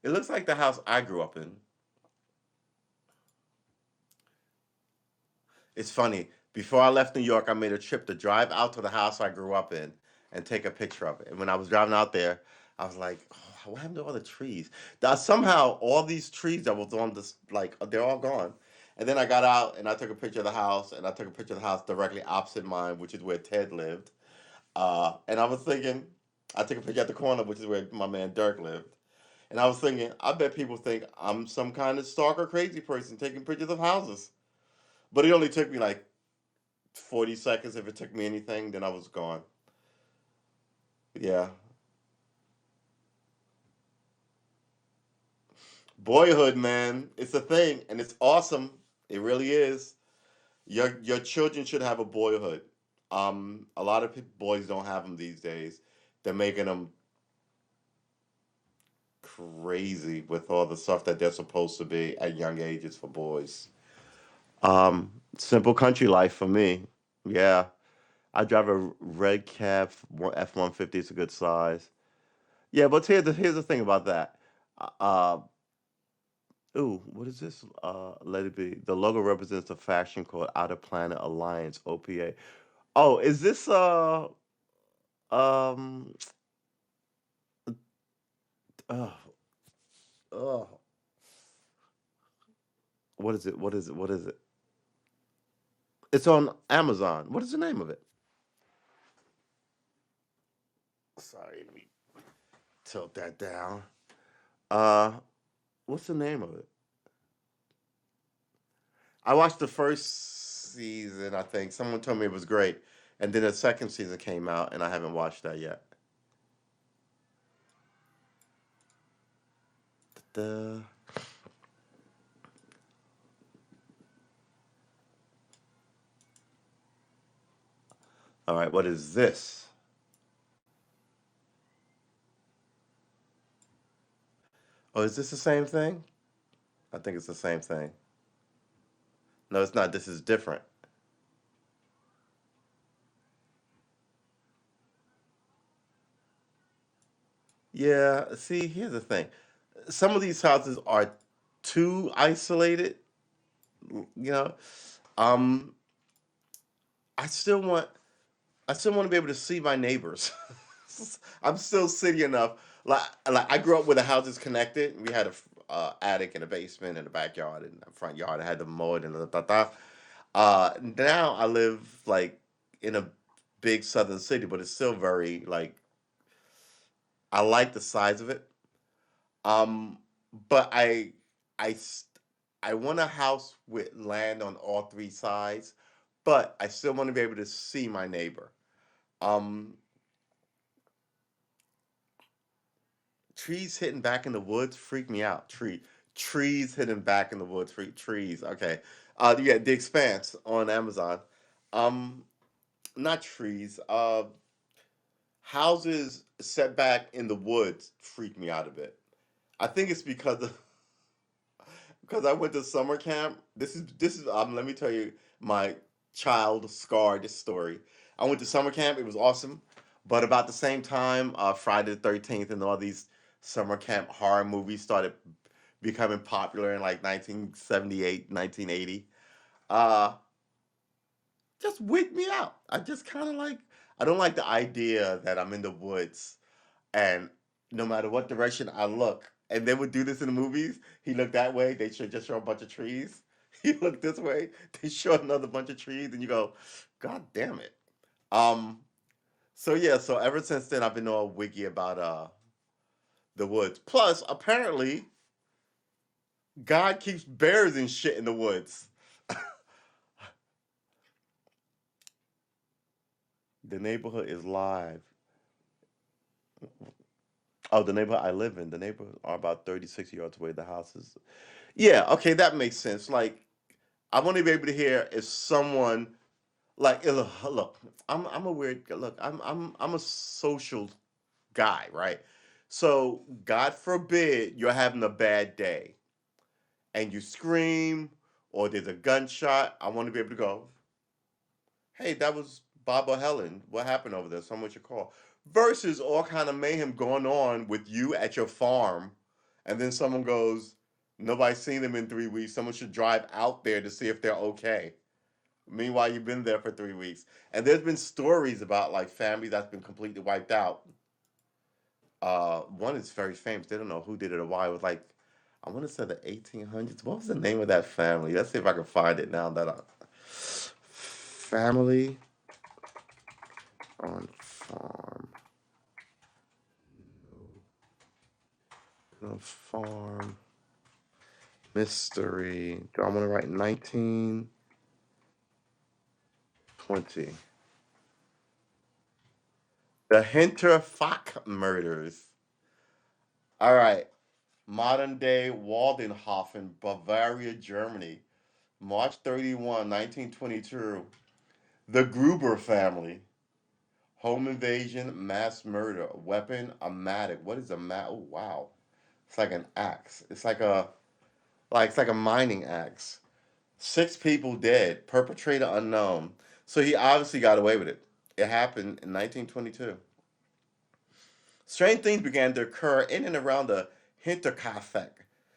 It looks like the house I grew up in. It's funny. Before I left New York, I made a trip to drive out to the house I grew up in and take a picture of it. And when I was driving out there, I was like, oh, what happened to all the trees? Somehow, all these trees that was on this, like, they're all gone. And then I got out and I took a picture of the house, and I took a picture of the house directly opposite mine, which is where Ted lived. And I was thinking, I took a picture at the corner, which is where my man Dirk lived. And I was thinking, I bet people think I'm some kind of stalker crazy person taking pictures of houses. But it only took me like 40 seconds. If it took me anything, then I was gone. Yeah. Boyhood, man. It's a thing, and it's awesome. It really is. Your children should have a boyhood. A lot of boys don't have them these days. They're making them crazy with all the stuff that they're supposed to be at young ages for boys. Simple country life for me. Yeah. I drive a red cab F-150. It's a good size. Yeah, but here's the thing about that. Uh, ooh, what is this? Let it be. The logo represents a faction called Outer Planet Alliance (OPA). Oh, is this um uh, uh what is it? What is it? What is it? It's on Amazon. What is the name of it? Sorry, let me tilt that down. Uh, what's the name of it? I watched the first season. I think someone told me it was great, and then the second season came out, and I haven't watched that yet. The All right, what is this? Oh, is this the same thing? I think it's the same thing. No, it's not. This is different. Yeah, see, here's the thing. Some of these houses are too isolated, you know. Um, I still want I still want to be able to see my neighbors. I'm still city enough. Like I grew up where the houses connected. We had a attic and a basement and a backyard and a front yard. I had the mow and da da da. Now I live like in a big southern city, but it's still very like I like the size of it. Um, but I s- I want a house with land on all three sides, but I still want to be able to see my neighbor. Um, Trees hitting back in the woods freak me out. trees hidden back in the woods. Trees. Okay. Yeah, The Expanse on Amazon. Um, Not trees. Houses set back in the woods freak me out a bit. I think it's because I went to summer camp. This is let me tell you my child scarred story. I went to summer camp. It was awesome, but about the same time, Friday the 13th and all these summer camp horror movies started becoming popular in like 1978, 1980. Uh, just wigged me out. I just kind of like I don't like the idea that I'm in the woods and no matter what direction I look, and they would do this in the movies. He looked that way, they should just show a bunch of trees. He looked this way, they show another bunch of trees, and you go, God damn it. Um. So yeah. So ever since then, I've been all wiggy about the woods. Plus, apparently, God keeps bears and shit in the woods. The neighborhood is live. Oh, the neighborhood I live in. The neighborhood are about 36 yards away. The houses. Yeah. Okay, that makes sense. Like I want to be able to hear if someone like look, I'm a weird look. I'm a social guy, right? So God forbid you're having a bad day and you scream or there's a gunshot. I want to be able to go, hey, that was Bob or Helen. What happened over there? Someone should call. Versus all kind of mayhem going on with you at your farm, and then someone goes, nobody's seen them in 3 weeks. Someone should drive out there to see if they're okay. Meanwhile, you've been there for 3 weeks, and there's been stories about like family that's been completely wiped out. One is very famous. They don't know who did it or why. It was like I want to say the 1800s. What was the name of that family? Let's see if I can find it now. That family on farm, on farm mystery. Do I want to write 1920? The Hinterfach murders. All right. Modern day Waldenhofen, Bavaria, Germany. March 31, 1922. The Gruber family. Home invasion, mass murder. Weapon, a matic. What is a mat? Oh, wow. It's like an axe. It's like a mining axe. Six people dead. Perpetrator unknown. So he obviously got away with it. It happened in 1922. Strange things began to occur in and around the Hinterkaifeck,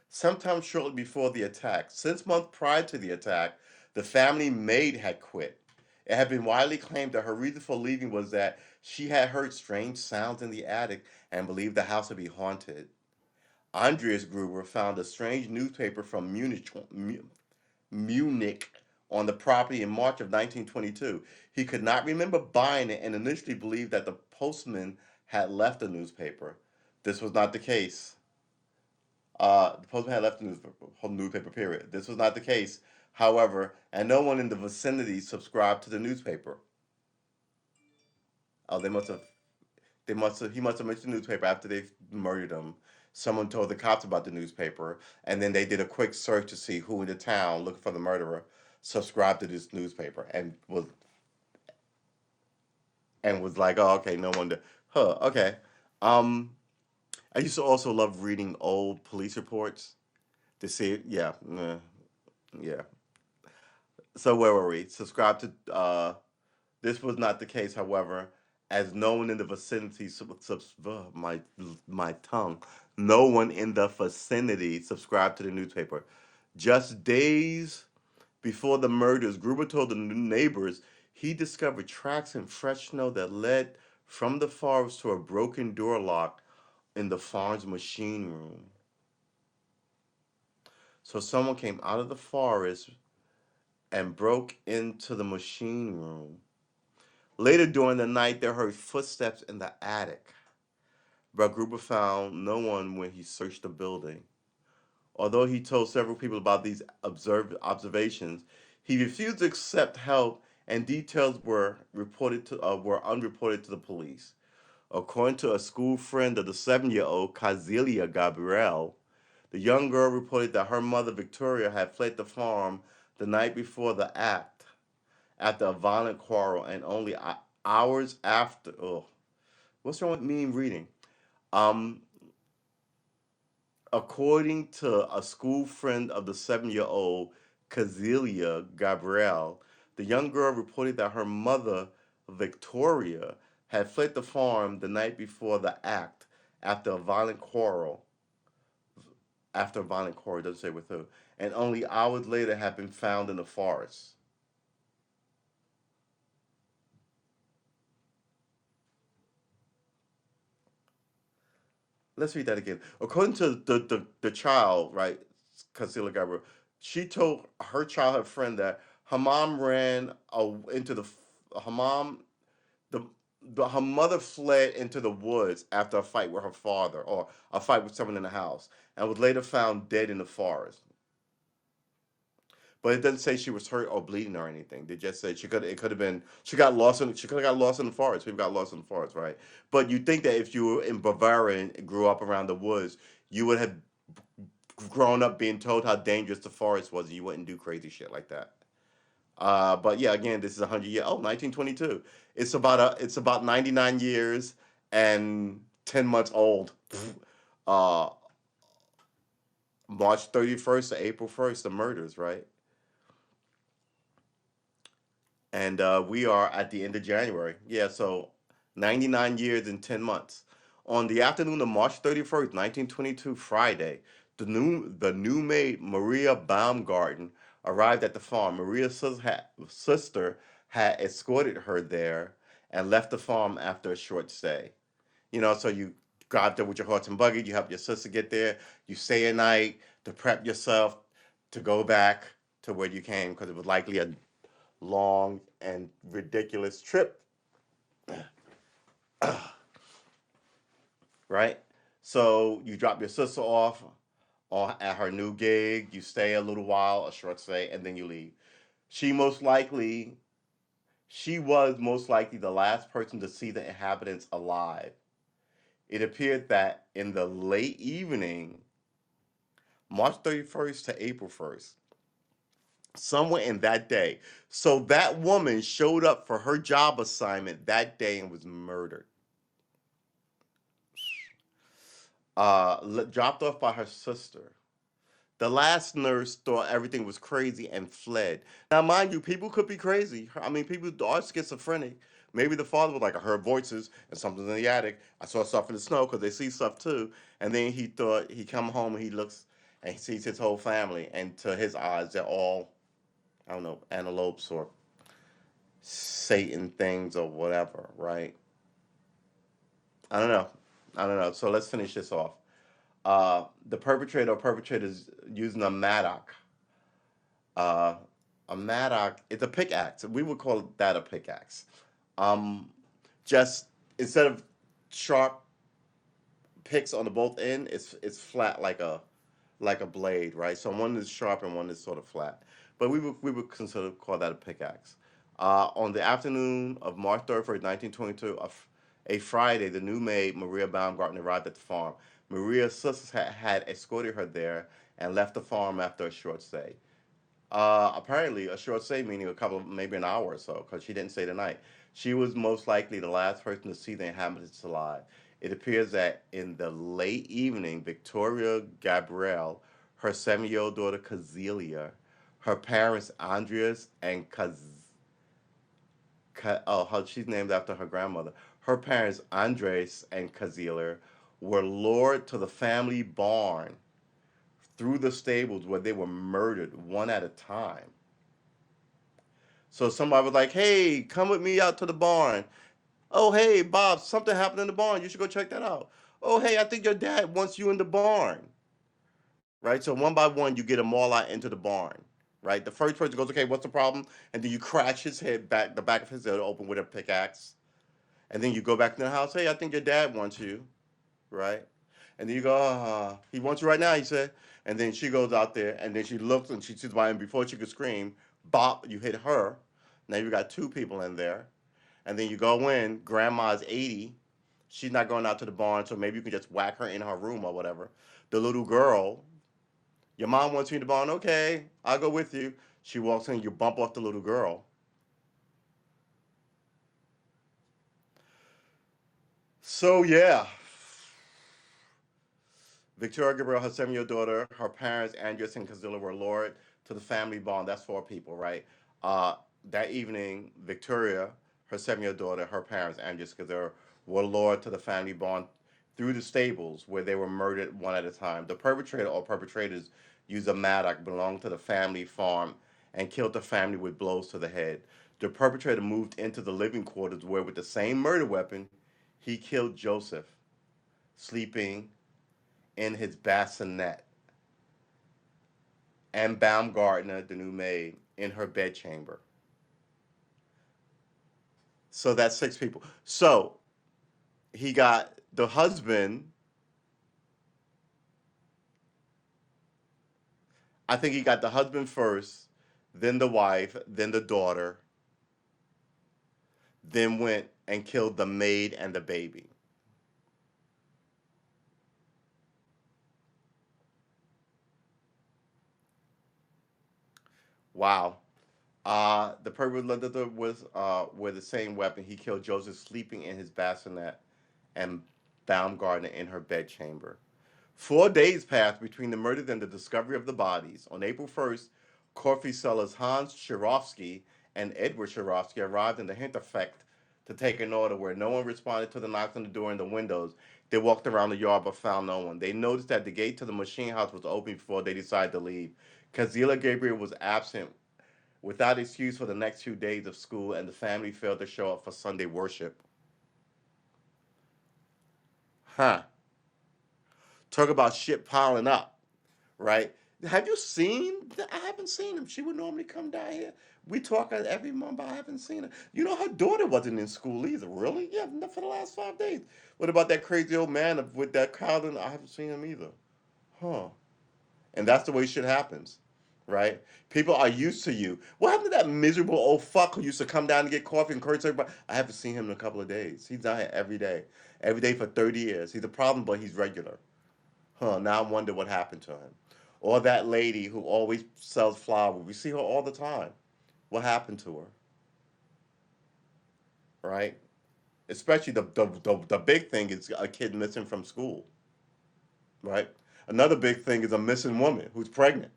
sometime shortly before the attack. 6 months prior to the attack, the family maid had quit. It had been widely claimed that her reason for leaving was that she had heard strange sounds in the attic and believed the house would be haunted. Andreas Gruber found a strange newspaper from Munich on the property in March of 1922. He could not remember buying it and initially believed that the postman had left the newspaper. This was not the case. The postman had left the newspaper, period. This was not the case, however, and no one in the vicinity subscribed to the newspaper. Oh, he must have mentioned the newspaper after they murdered him. Someone told the cops about the newspaper, and then they did a quick search to see who in the town looking for the murderer subscribed to this newspaper and was like, oh, okay, no wonder. Huh, okay. Um, I used to also love reading old police reports to see it. Yeah, yeah. So where were we? Subscribe to. This was not the case, however, as no one in the vicinity. My tongue. No one in the vicinity subscribed to the newspaper. Just days before the murders, Gruber told the neighbors he discovered tracks in fresh snow that led from the forest to a broken door lock in the farm's machine room. So someone came out of the forest and broke into the machine room. Later during the night, they heard footsteps in the attic, but Gruber found no one when he searched the building. Although he told several people about these observations, he refused to accept help, and details were unreported to the police. According to a school friend of the 7-year-old Kazilia Gabriel, The young girl reported that her mother, Victoria, had fled the farm the night before the act after a violent quarrel, and only hours after. Oh, what's wrong with me reading? Um, According to a school friend of the 7-year-old Cazelia Gabrielle, the young girl reported that her mother, Victoria, had fled the farm the night before the act after a violent quarrel. After a violent quarrel, it doesn't say with who, and only hours later had been found in the forest. Let's read that again. According to the child, right, Cazelia Gabrielle, she told her childhood friend that her mom ran into the her mom the, her mother fled into the woods after a fight with her father or a fight with someone in the house and was later found dead in the forest. But it doesn't say she was hurt or bleeding or anything. They just said she could. It could have been she could have got lost in the forest. People got lost in the forest, right? But you think that if you were in Bavaria and grew up around the woods, you would have grown up being told how dangerous the forest was, and you wouldn't do crazy shit like that. But yeah, again, this is 100 year. Oh, 1922. It's about 99 years and 10 months old. uh, March 31st to April 1st, the murders, right? And we are at the end of January. Yeah, so 99 years and 10 months. On the afternoon of March 31st, 1922, Friday, the new maid Maria Baumgarten arrived at the farm. Maria's sister had escorted her there and left the farm after a short stay. So you go out there with your horse and buggy, you help your sister get there, you stay a night to prep yourself to go back to where you came because it was likely a long and ridiculous trip, right? So you drop your sister off at her new gig, you stay a little while, a short stay, and then you leave. She most likely, she was most likely the last person to see the inhabitants alive. It appeared that in the late evening, March 31st to April 1st, somewhere in that day, so that woman showed up for her job assignment that day and was murdered. Dropped off by her sister. The last nurse thought everything was crazy and fled. Now, mind you, people could be crazy. I mean, people are schizophrenic. Maybe the father was like, I heard voices and something's in the attic. I saw stuff in the snow because they see stuff too. And then he thought he come home and he looks and he sees his whole family. And to his eyes, they're all, I don't know, antelopes or Satan things or whatever, right? I don't know. I don't know. So let's finish this off. The perpetrator or perpetrators using Uh, a mattock. It's a pickaxe. We would call that a pickaxe. Um, just instead of sharp picks on the both end, it's flat like a blade, right? So one is sharp and one is sort of flat. But we would consider call that a pickaxe. On the afternoon of March 31st, 1922, a Friday, the new maid Maria Baumgarten arrived at the farm. Maria's sisters had escorted her there and left the farm after a short stay. Apparently, a short stay meaning a couple of maybe an hour or so, because she didn't stay the night. She was most likely the last person to see the inhabitants alive. It appears that in the late evening, Victoria Gabrielle, her 7-year-old daughter Cazelia, her parents Andreas and she's named after her grandmother. Her parents Andres and Cazelia were lured to the family barn through the stables where they were murdered one at a time. So somebody was like, "Hey, come with me out to the barn." "Oh, hey, Bob, something happened in the barn. You should go check that out." "Oh, hey, I think your dad wants you in the barn." Right? So one by one, you get them all out into the barn. Right? The first person goes, "Okay, what's the problem?" And then you crash his head back, the back of his head open with a pickaxe. And then you go back to the house. "Hey, I think your dad wants you." Right? And then you go, he wants you right now, he said. And then she goes out there and then she looks and she sees why, and before she could scream, bop, you hit her. Now you got two people in there. And then you go in, grandma's 80. She's not going out to the barn, so maybe you can just whack her in her room or whatever. The little girl, Your mom wants you to bond. Okay, I'll go with you. She walks in, you bump off the little girl. So yeah, Victoria Gabriel, her 7-year-old daughter, her parents, Andres and Kazilla, were lured to the family bond. That's four people, right? Uh, that evening, Victoria, her 7-year-old daughter, her parents, Andres and Kazilla, were lured to the family bond through the stables where they were murdered one at a time. The perpetrator or perpetrators used a mattock belonging to the family farm and killed the family with blows to the head. The perpetrator moved into the living quarters where, with the same murder weapon, he killed Joseph, sleeping in his bassinet, and Baumgartner, the new maid, in her bedchamber. So that's six people. So he got the husband. I think he got the husband first, then the wife, then the daughter, then went and killed the maid and the baby. Wow. The perpetrator was with the same weapon. He killed Joseph sleeping in his bassinet and Baumgartner in her bedchamber. 4 days passed between the murders and the discovery of the bodies. On April 1st, coffee sellers Hans Shirovsky and Edward Shirovsky arrived in the Hinterfect to take an order where no one responded to the knocks on the door and the windows. They walked around the yard but found no one. They noticed that the gate to the machine house was open before they decided to leave. Kazila Gabriel was absent without excuse for the next 2 days of school, and the family failed to show up for Sunday worship. Huh. Talk about shit piling up, right? Have you seen? I haven't seen him. She would normally come down here. We talk every month, but I haven't seen her. You know, her daughter wasn't in school either. Really? Yeah, not for the last 5 days. What about that crazy old man with that Carlin? I haven't seen him either. Huh. And that's the way shit happens, right? People are used to you. What happened to that miserable old fuck who used to come down and get coffee and encourage everybody? I haven't seen him in a couple of days. He's down here every day for 30 years. He's a problem, but he's regular. Huh, now I wonder what happened to him. Or that lady who always sells flowers. We see her all the time. What happened to her, right? Especially the big thing is a kid missing from school, right? Another big thing is a missing woman who's pregnant,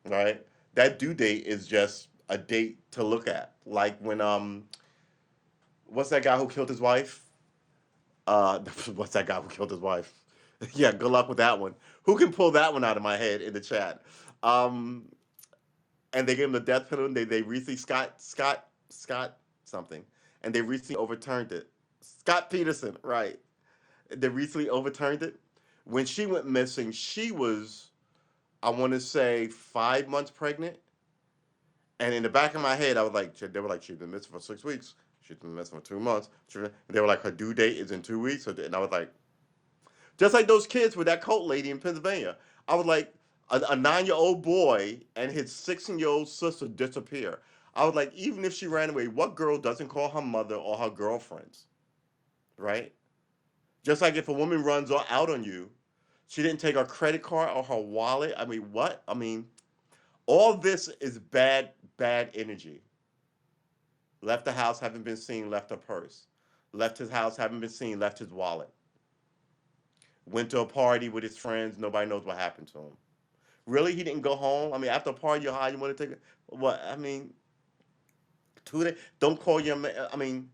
right? That due date is just a date to look at. Like when what's that guy who killed his wife? What's that guy who killed his wife? Yeah, good luck with that one. Who can pull that one out of my head in the chat? Um, and they gave him the death penalty. They recently Scott something, and they recently overturned it. Scott Peterson, right? They recently overturned it. When she went missing, she was, I want to say, 5 months pregnant. And in the back of my head, I was like, they were like, she's been missing for 6 weeks. She's been missing for 2 months. They were like, her due date is in 2 weeks. And I was like, just like those kids with that cult lady in Pennsylvania. I was like, a 9-year-old boy and his 16-year-old sister disappear. I was like, even if she ran away, what girl doesn't call her mother or her girlfriends, right? Just like if a woman runs out on you, she didn't take her credit card or her wallet. I mean, what? I mean, all this is bad energy. Left the house, haven't been seen, left her purse. Left his house, haven't been seen, left his wallet. Went to a party with his friends, nobody knows what happened to him. Really, he didn't go home. I mean, after a party, you're high. You want to take it? What? I mean, 2 days. Don't call your. I mean,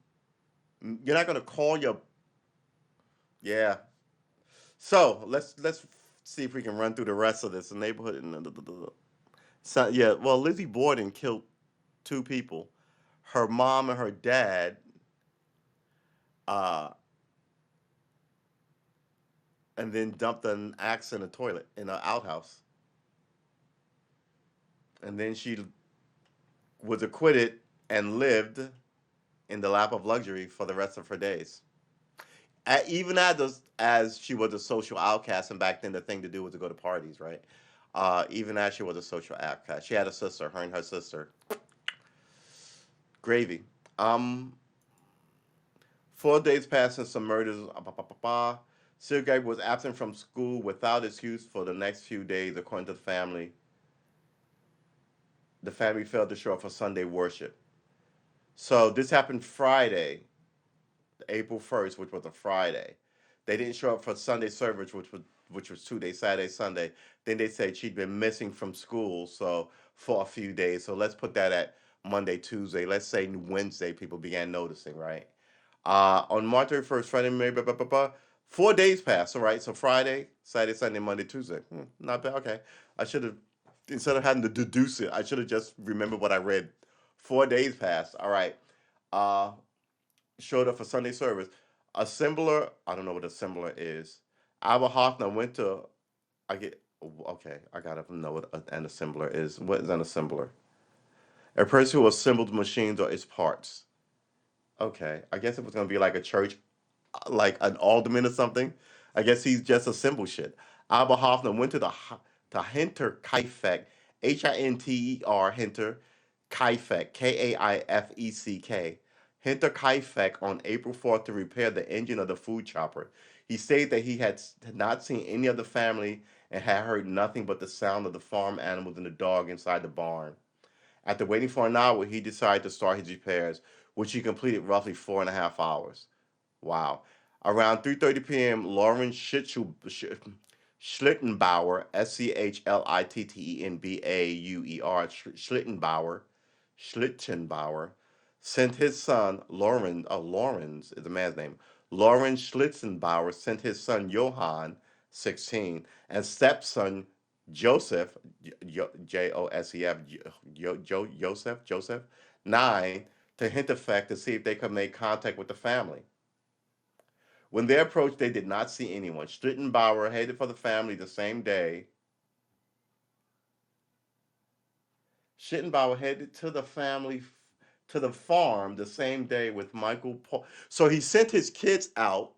you're not gonna call your. Yeah. So let's see if we can run through the rest of this neighborhood. So yeah, well, Lizzie Borden killed two people. Her mom and her dad, uh, and then dumped an axe in a toilet in an outhouse. And then she was acquitted and lived in the lap of luxury for the rest of her days. Even as she was a social outcast, and back then the thing to do was to go to parties, right? Even as she was a social outcast, she had a sister. Her and her sister, gravy. Um, 4 days passed since some murders. Sergei was absent from school without excuse for the next few days, according to the family. The family failed to show up for Sunday worship. So this happened Friday, April 1st, which was a Friday. They didn't show up for Sunday service, which was 2 days, Saturday, Sunday. Then they said she'd been missing from school so for a few days. So let's put that at Monday, Tuesday. Let's say Wednesday people began noticing, right? On March 31st, Friday, May, blah, blah, blah, blah, 4 days passed. All right, so Friday, Saturday, Sunday, Monday, Tuesday. Not bad. Okay, I should have instead of having to deduce it, I should have just remembered what I read. 4 days passed. All right. Uh, Showed up for Sunday service. Assembler, I don't know what assembler is. Abba Hoffner went to, I get, okay, I gotta know what an assembler is. What is an assembler? A person who assembles machines or its parts. Okay, I guess it was gonna be like a church, like an alderman or something. I guess he's just assembled shit. Abba Hoffner went to Hinter Kaifek, Hinter Hinter Kaifek, Kaifek, Hinter Kaifek on April 4th to repair the engine of the food chopper. He stated that he had not seen any of the family and had heard nothing but the sound of the farm animals and the dog inside the barn. After waiting for an hour, he decided to start his repairs, which he completed roughly 4.5 hours. Wow. Around 3:30 p.m., Lauren Schlittenbauer, Schlittenbauer, Schlittenbauer, sent his son Lawrence is the man's name. Lauren Schlittenbauer sent his son Johann, 16, and stepson Joseph, Joseph, Joseph, 9, to Hinterfect to see if they could make contact with the family. When they approached, they did not see anyone. Strittenbauer headed for the family the same day. Schittenbauer headed to the family, to the farm the same day with Michael Paul. So he sent his kids out.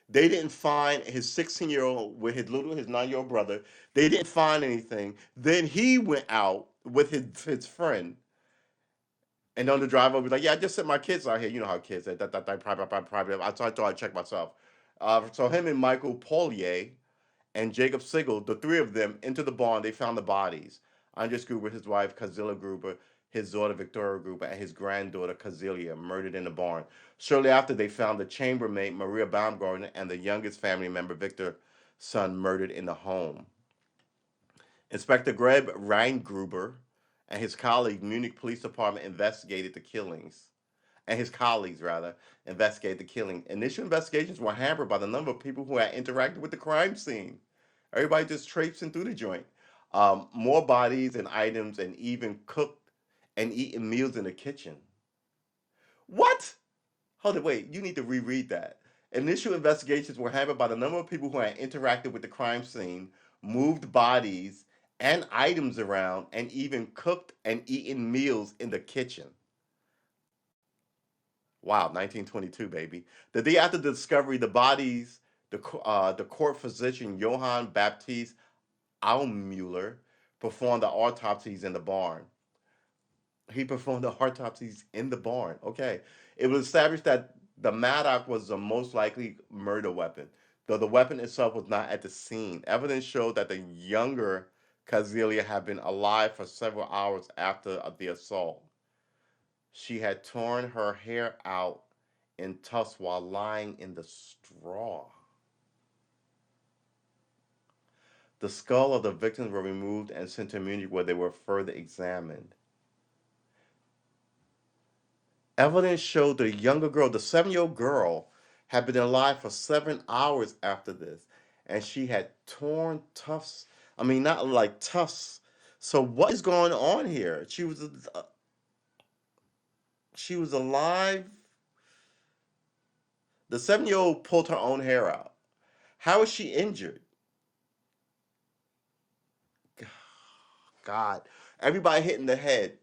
They didn't find his 16-year-old with his 9-year-old brother. They didn't find anything. Then he went out with his friend. And on the drive over, he's like, yeah, I just sent my kids out here. You know how kids say that private. I thought I'd check myself. So him and Michael Polier and Jacob Sigel, the three of them, into the barn. They found the bodies. Andres Gruber, his wife Kazilla Gruber, his daughter Victoria Gruber, and his granddaughter Kazilia murdered in the barn. Shortly after, they found the chambermaid Maria Baumgartner and the youngest family member Victor son murdered in the home. Inspector Greg Reingruber and his colleague Munich Police Department investigated the killings. And his colleagues, rather, investigated the killing. Initial investigations were hampered by the number of people who had interacted with the crime scene. Everybody just traipsing through the joint. More bodies and items, and even cooked and eaten meals in the kitchen. What? Hold it, wait. You need to reread that. Initial investigations were hampered by the number of people who had interacted with the crime scene, moved bodies and items around, and even cooked and eaten meals in the kitchen. Wow, 1922, baby. The day after the discovery, the bodies, the court physician Johann Baptist Aumüller performed the autopsies in the barn. He performed the autopsies in the barn. Okay. It was established that the Maddock was the most likely murder weapon, though the weapon itself was not at the scene. Evidence showed that the younger Kazelia had been alive for several hours after the assault. She had torn her hair out in tufts while lying in the straw. The skull of the victims were removed and sent to Munich where they were further examined. Evidence showed the younger girl, the 7-year-old girl, had been alive for 7 hours after this, and she had torn tufts. I mean, not like tufts. So what is going on here? She was alive. The 7-year-old pulled her own hair out. How is she injured? God, everybody hitting the head,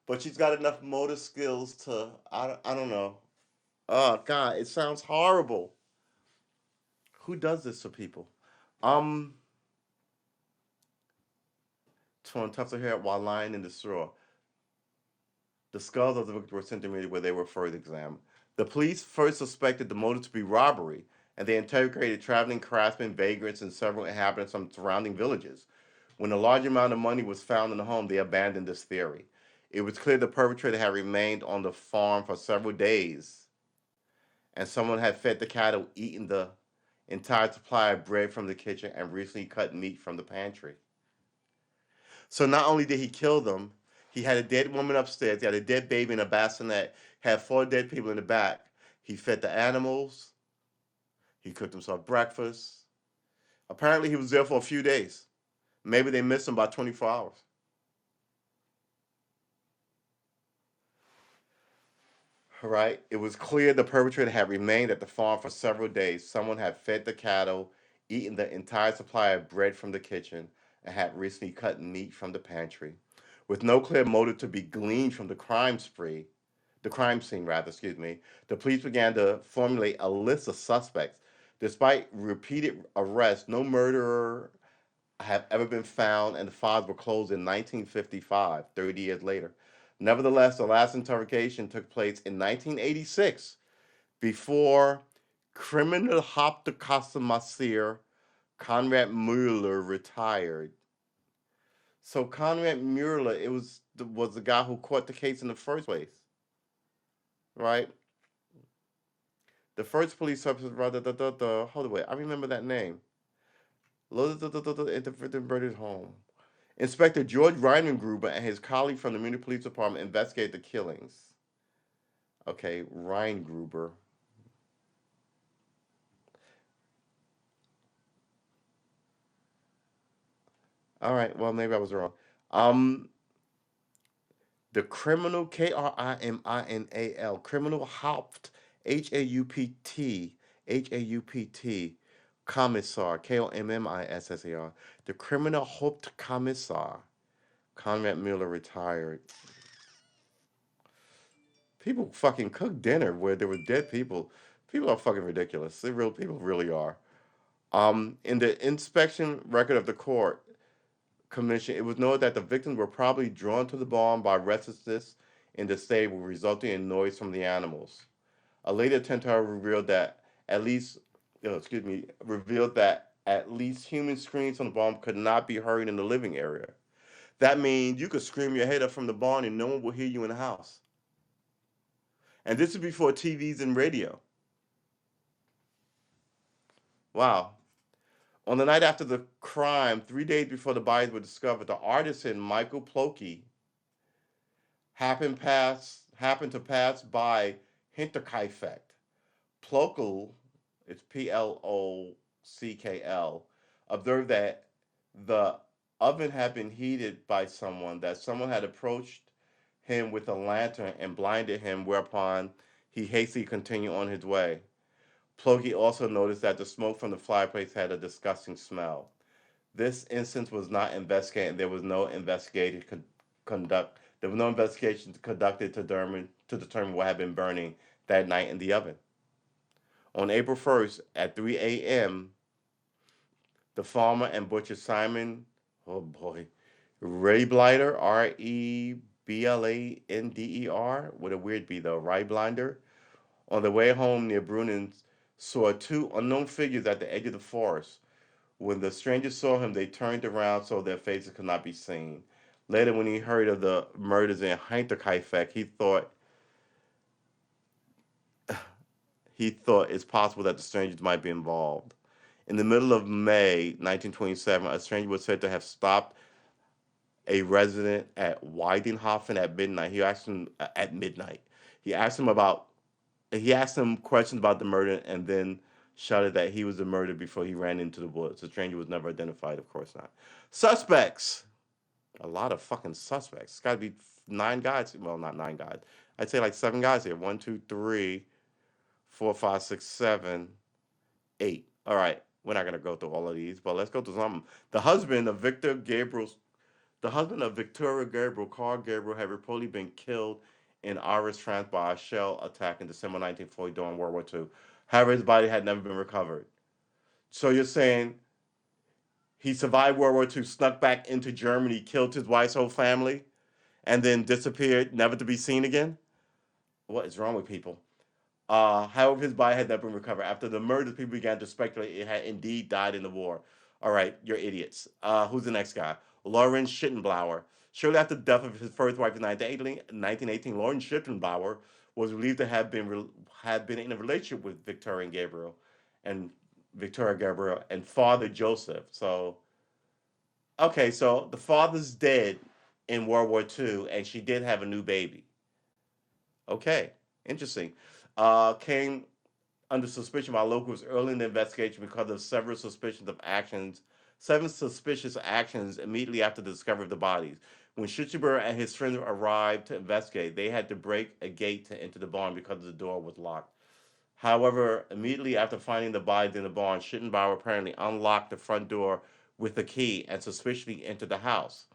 but she's got enough motor skills to I don't know. Oh God, it sounds horrible. Who does this to people? Um, Torn tufts of hair while lying in the straw. The skulls of the victims were sent to me where they were further examined. The police first suspected the motive to be robbery and they interrogated traveling craftsmen, vagrants, and several inhabitants from surrounding villages. When a large amount of money was found in the home, they abandoned this theory. It was clear the perpetrator had remained on the farm for several days, and someone had fed the cattle, eaten the entire supply of bread from the kitchen, and recently cut meat from the pantry. So not only did he kill them, he had a dead woman upstairs, he had a dead baby in a bassinet, had four dead people in the back. He fed the animals, he cooked himself breakfast. Apparently, he was there for a few days. Maybe they missed him by 24 hours. Right? It was clear the perpetrator had remained at the farm for several days. Someone had fed the cattle, eaten the entire supply of bread from the kitchen, and had recently cut meat from the pantry. With no clear motive to be gleaned from the crime scene rather, excuse me, the police began to formulate a list of suspects. Despite repeated arrests, no murderer have ever been found, and the files were closed in 1955, 30 years later. Nevertheless, the last interrogation took place in 1986 before criminal Hauptkommissar Conrad Mueller retired. So Conrad Mueller, was the guy who caught the case in the first place, right? The first police officer, hold on, wait, I remember that name. The home. Inspector George Reingruber and his colleague from the Munich Police Department investigated the killings. Okay, Reingruber. All right, well, maybe I was wrong. Um, the criminal, Kriminal, criminal Haupt, Haupt, Kommissar, Kommissar, the criminal Hauptkommissar, Conrad Mueller retired. People fucking cook dinner where there were dead people. People are fucking ridiculous. People really are. In the inspection record of the court commission, it was noted that the victims were probably drawn to the barn by restlessness in the stable, resulting in noise from the animals. A later attempt, however, at least, revealed that at least human screams from the barn could not be heard in the living area. That means you could scream your head up from the barn and no one will hear you in the house. And this is before TVs and radio. Wow. On the night after the crime, 3 days before the bodies were discovered, the artisan Michael Plokey happened to pass by Hinterkaifeck. Plockl, it's Plockl, observed that the oven had been heated by someone, that someone had approached him with a lantern and blinded him, whereupon he hastily continued on his way. Plogie also noticed that the smoke from the fireplace had a disgusting smell. This instance was not investigated, and there was no investigation conduct. There was no investigation conducted to determine what had been burning that night in the oven. On April 1st at 3 a.m., the farmer and butcher Simon, oh boy, Reiblander, Reblander, with a weird B though, Reiblander, on the way home near Brunens, saw two unknown figures at the edge of the forest. When the strangers saw him, they turned around so their faces could not be seen. Later, when he heard of the murders in Hinterkaifeck, he thought it's possible that the strangers might be involved. In the middle of May 1927, a stranger was said to have stopped a resident at Weidenhofen at midnight. He asked him at midnight. He asked him about. He asked him questions about the murder, and then shouted that he was the murderer before he ran into the woods. The stranger was never identified. Of course not. Suspects. A lot of fucking suspects. It's got to be 9 guys. Well, not 9 guys. I'd say like 7 guys here. 1, 2, 3, 4, 5, 6, 7, 8. All right. We're not gonna go through all of these, but let's go through some. The husband of Victoria Gabriel, Carl Gabriel, had reportedly been killed in Arras, France by a shell attack in December 1940 during World War II. However, his body had never been recovered. So you're saying he survived World War II, snuck back into Germany, killed his wife's whole family, and then disappeared, never to be seen again? What is wrong with people? However, his body had never been recovered. After the murders, people began to speculate it had indeed died in the war. All right, you're idiots. Who's the next guy? Lawrence Schittenbauer. Shortly after the death of his first wife in 1918, Lawrence Schittenbauer was believed to have had been in a relationship with and Victoria Gabriel and Father Joseph. So okay, so the father's dead in World War II, and she did have a new baby. Okay, interesting. Came under suspicion by locals early in the investigation because of seven suspicious actions immediately after the discovery of the bodies. When Schittenberg and his friends arrived to investigate, they had to break a gate to enter the barn because the door was locked. However, immediately after finding the bodies in the barn, Schittenbauer apparently unlocked the front door with a key and suspiciously entered the house.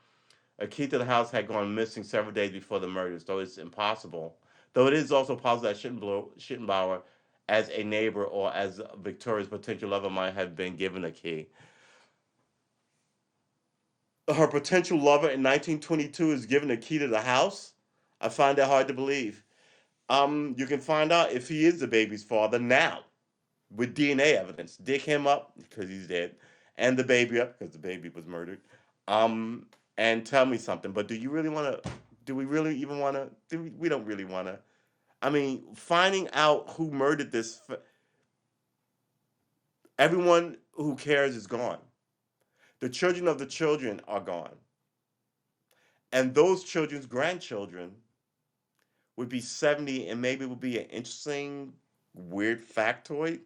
A key to the house had gone missing several days before the murders, though it's impossible. Though it is also possible that Schittenbauer, as a neighbor or as Victoria's potential lover, might have been given a key. Her potential lover in 1922 is given a key to the house. I find that hard to believe. You can find out if he is the baby's father now with DNA evidence. Dig him up because he's dead, and the baby up because the baby was murdered. Um, and tell me something. But do you really want to? Do we really even want to? We don't really want to. I mean, finding out who murdered everyone who cares is gone. The children of the children are gone, and those children's grandchildren would be 70, and maybe it would be an interesting, weird factoid.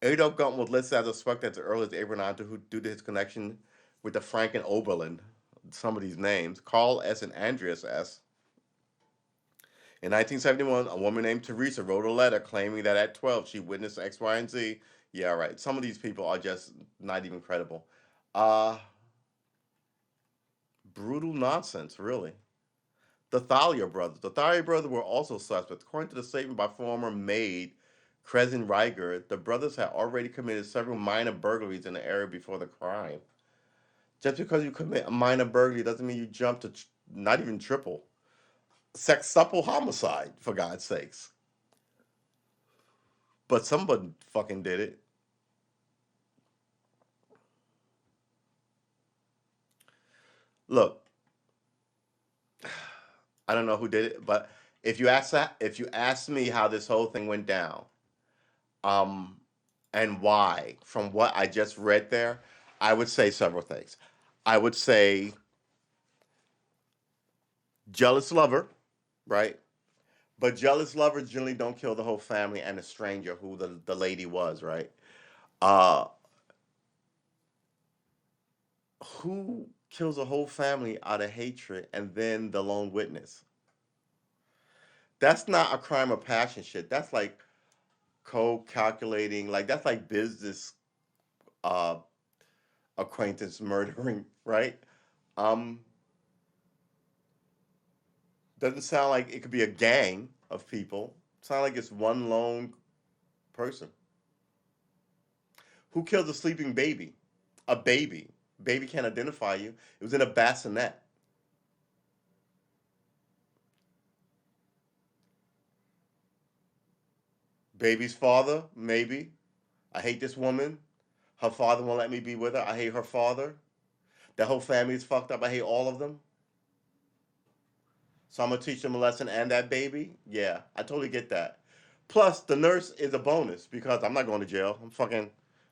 Adolf Gaunt was listed as a suspect as early as April 9 due to his connection with the Franken Oberlin. Some of these names: Carl S. and Andreas S. In 1971, a woman named Teresa wrote a letter claiming that at 12 she witnessed X, Y, and Z. Yeah, right. Some of these people are just not even credible. Uh, Brutal nonsense, really. The Thalia brothers. The Thalia brothers were also suspects. According to the statement by former maid Kresin Reiger, the brothers had already committed several minor burglaries in the area before the crime. Just because you commit a minor burglary doesn't mean you jump to not even triple. Sextuple homicide, for God's sakes. But somebody fucking did it. Look, I don't know who did it, but if you ask me how this whole thing went down, um, and why, from what I just read there, I would say several things. I would say jealous lover, right? But jealous lovers generally don't kill the whole family and a stranger who the lady was, right? Uh, who kills a whole family out of hatred and then the lone witness? That's not a crime of passion shit. That's like co-calculating, like that's like business uh acquaintance murdering, right? Um, doesn't sound like it could be a gang of people. Sound like it's one lone person. Who killed a sleeping baby? A baby. Baby can't identify you. It was in a bassinet. Baby's father, maybe. I hate this woman. Her father won't let me be with her. I hate her father. The whole family is fucked up. I hate all of them. So I'm gonna teach them a lesson and that baby. Yeah, I totally get that. Plus, the nurse is a bonus because I'm not going to jail.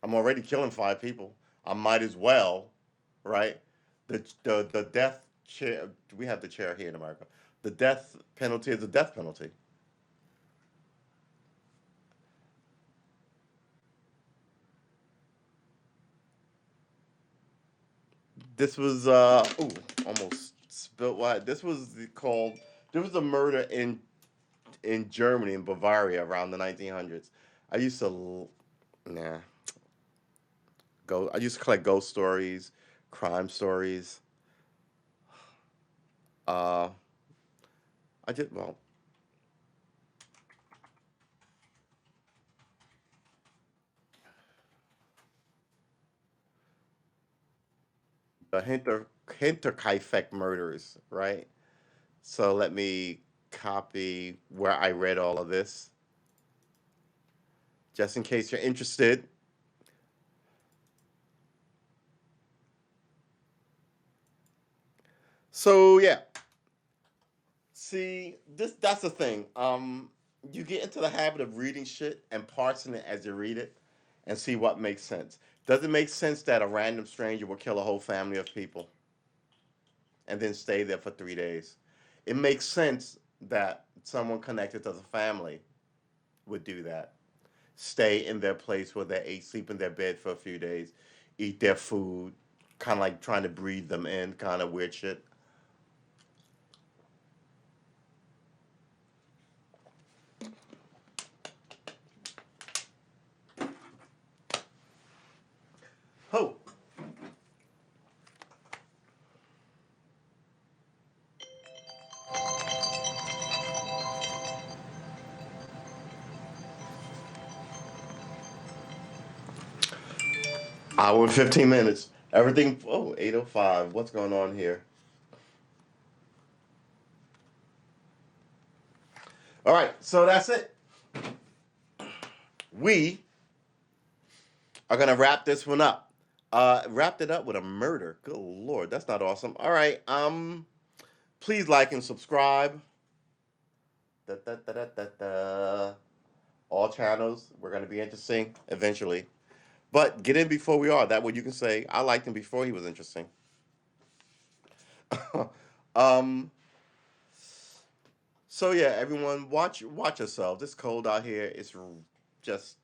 I'm already killing five people. I might as well, right? The death chair. We have the chair here in America. The death penalty is a death penalty. This was almost spilled wide. This was called. There was a murder in Germany in Bavaria around the 1900s. I used to nah go. I used to collect ghost stories, crime stories. Uh, I did well. The Hinterkaifeck murders, right? So let me. copy where I read all of this, just in case you're interested. So yeah, see, that's the thing. You get into the habit of reading shit and parsing it as you read it, and see what makes sense. Does it make sense that a random stranger will kill a whole family of people and then stay there for 3 days? It makes sense that someone connected to the family would do that. Stay in their place where they ate, sleep in their bed for a few days, eat their food, kind of like trying to breathe them in, kind of weird shit. Oh, hour and 15 minutes. Everything, oh, 8:05. What's going on here? All right, so that's it. We are going to wrap this one up. Wrapped it up with a murder. Good Lord, that's not awesome. All right, please like and subscribe. Da, da, da, da, da, da. All channels. We're going to be interesting eventually. But get in before we are. That way you can say, I liked him before he was interesting. um, so yeah, everyone, watch yourself. It's cold out here. It's just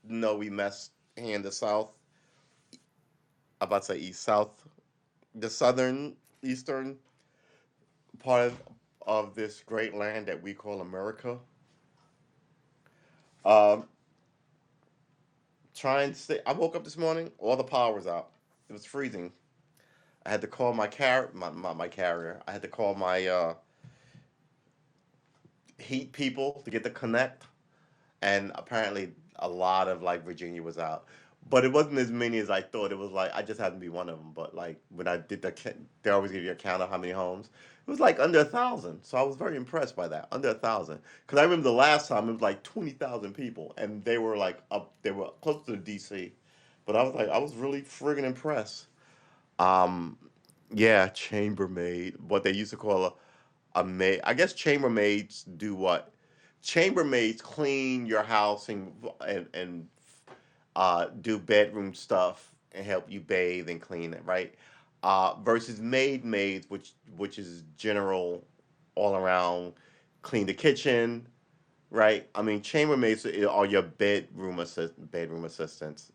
snowy mess here in the south. I'm about to say east south, the southern eastern part of this great land that we call America. Um, trying to stay. I woke up this morning. All the power was out. It was freezing. I had to call my carrier. I had to call my heat people to get the connect, and apparently a lot of like Virginia was out, but it wasn't as many as I thought. It was like I just happened to be one of them. But like when I did they always give you a count of how many homes. It was like under 1,000, so I was very impressed by that. Under 1,000, because I remember the last time it was like 20,000 people, and they were like up, they were close to the DC. But I was really friggin' impressed. Um, yeah, chambermaid, what they used to call a maid. I guess chambermaids do what? Chambermaids clean your house and do bedroom stuff and help you bathe and clean it, right? Versus maids, which is general, all around, clean the kitchen, right? I mean, chambermaids are your bedroom assistants.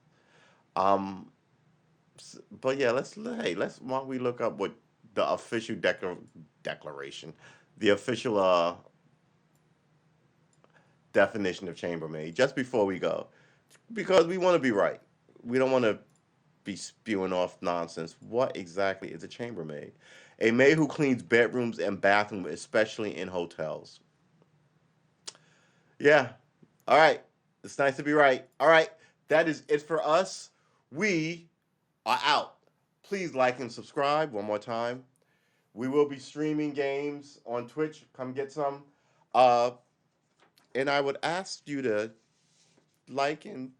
Um, but yeah, let's why don't we look up what the official declaration, the official definition of chambermaid just before we go, because we want to be right. We don't want to be spewing off nonsense. What exactly is a chambermaid? A maid who cleans bedrooms and bathrooms, especially in hotels. Yeah. All right. It's nice to be right. All right. That is it for us. We are out. Please like and subscribe one more time. We will be streaming games on Twitch. Come get some. Uh, and I would ask you to like and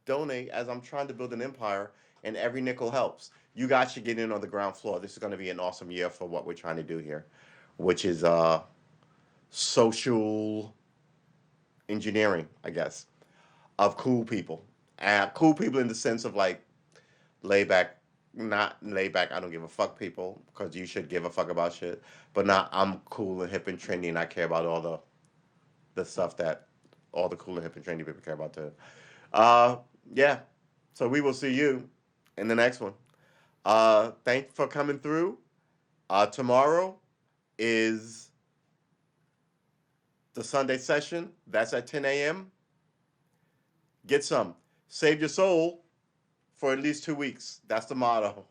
donate as I'm trying to build an empire, and every nickel helps. You guys should get in on the ground floor. This is going to be an awesome year for what we're trying to do here, which is social engineering, I guess, of cool people. Cool people in the sense of like laid back, not laid back. I don't give a fuck people, because you should give a fuck about shit. But not I'm cool and hip and trendy, and I care about all the stuff that all the cool and hip and trendy people care about too. Uh, yeah. So we will see you in the next one. Thanks for coming through. Tomorrow is the Sunday session. That's at 10 a.m. Get some. Save your soul for at least 2 weeks. That's the motto.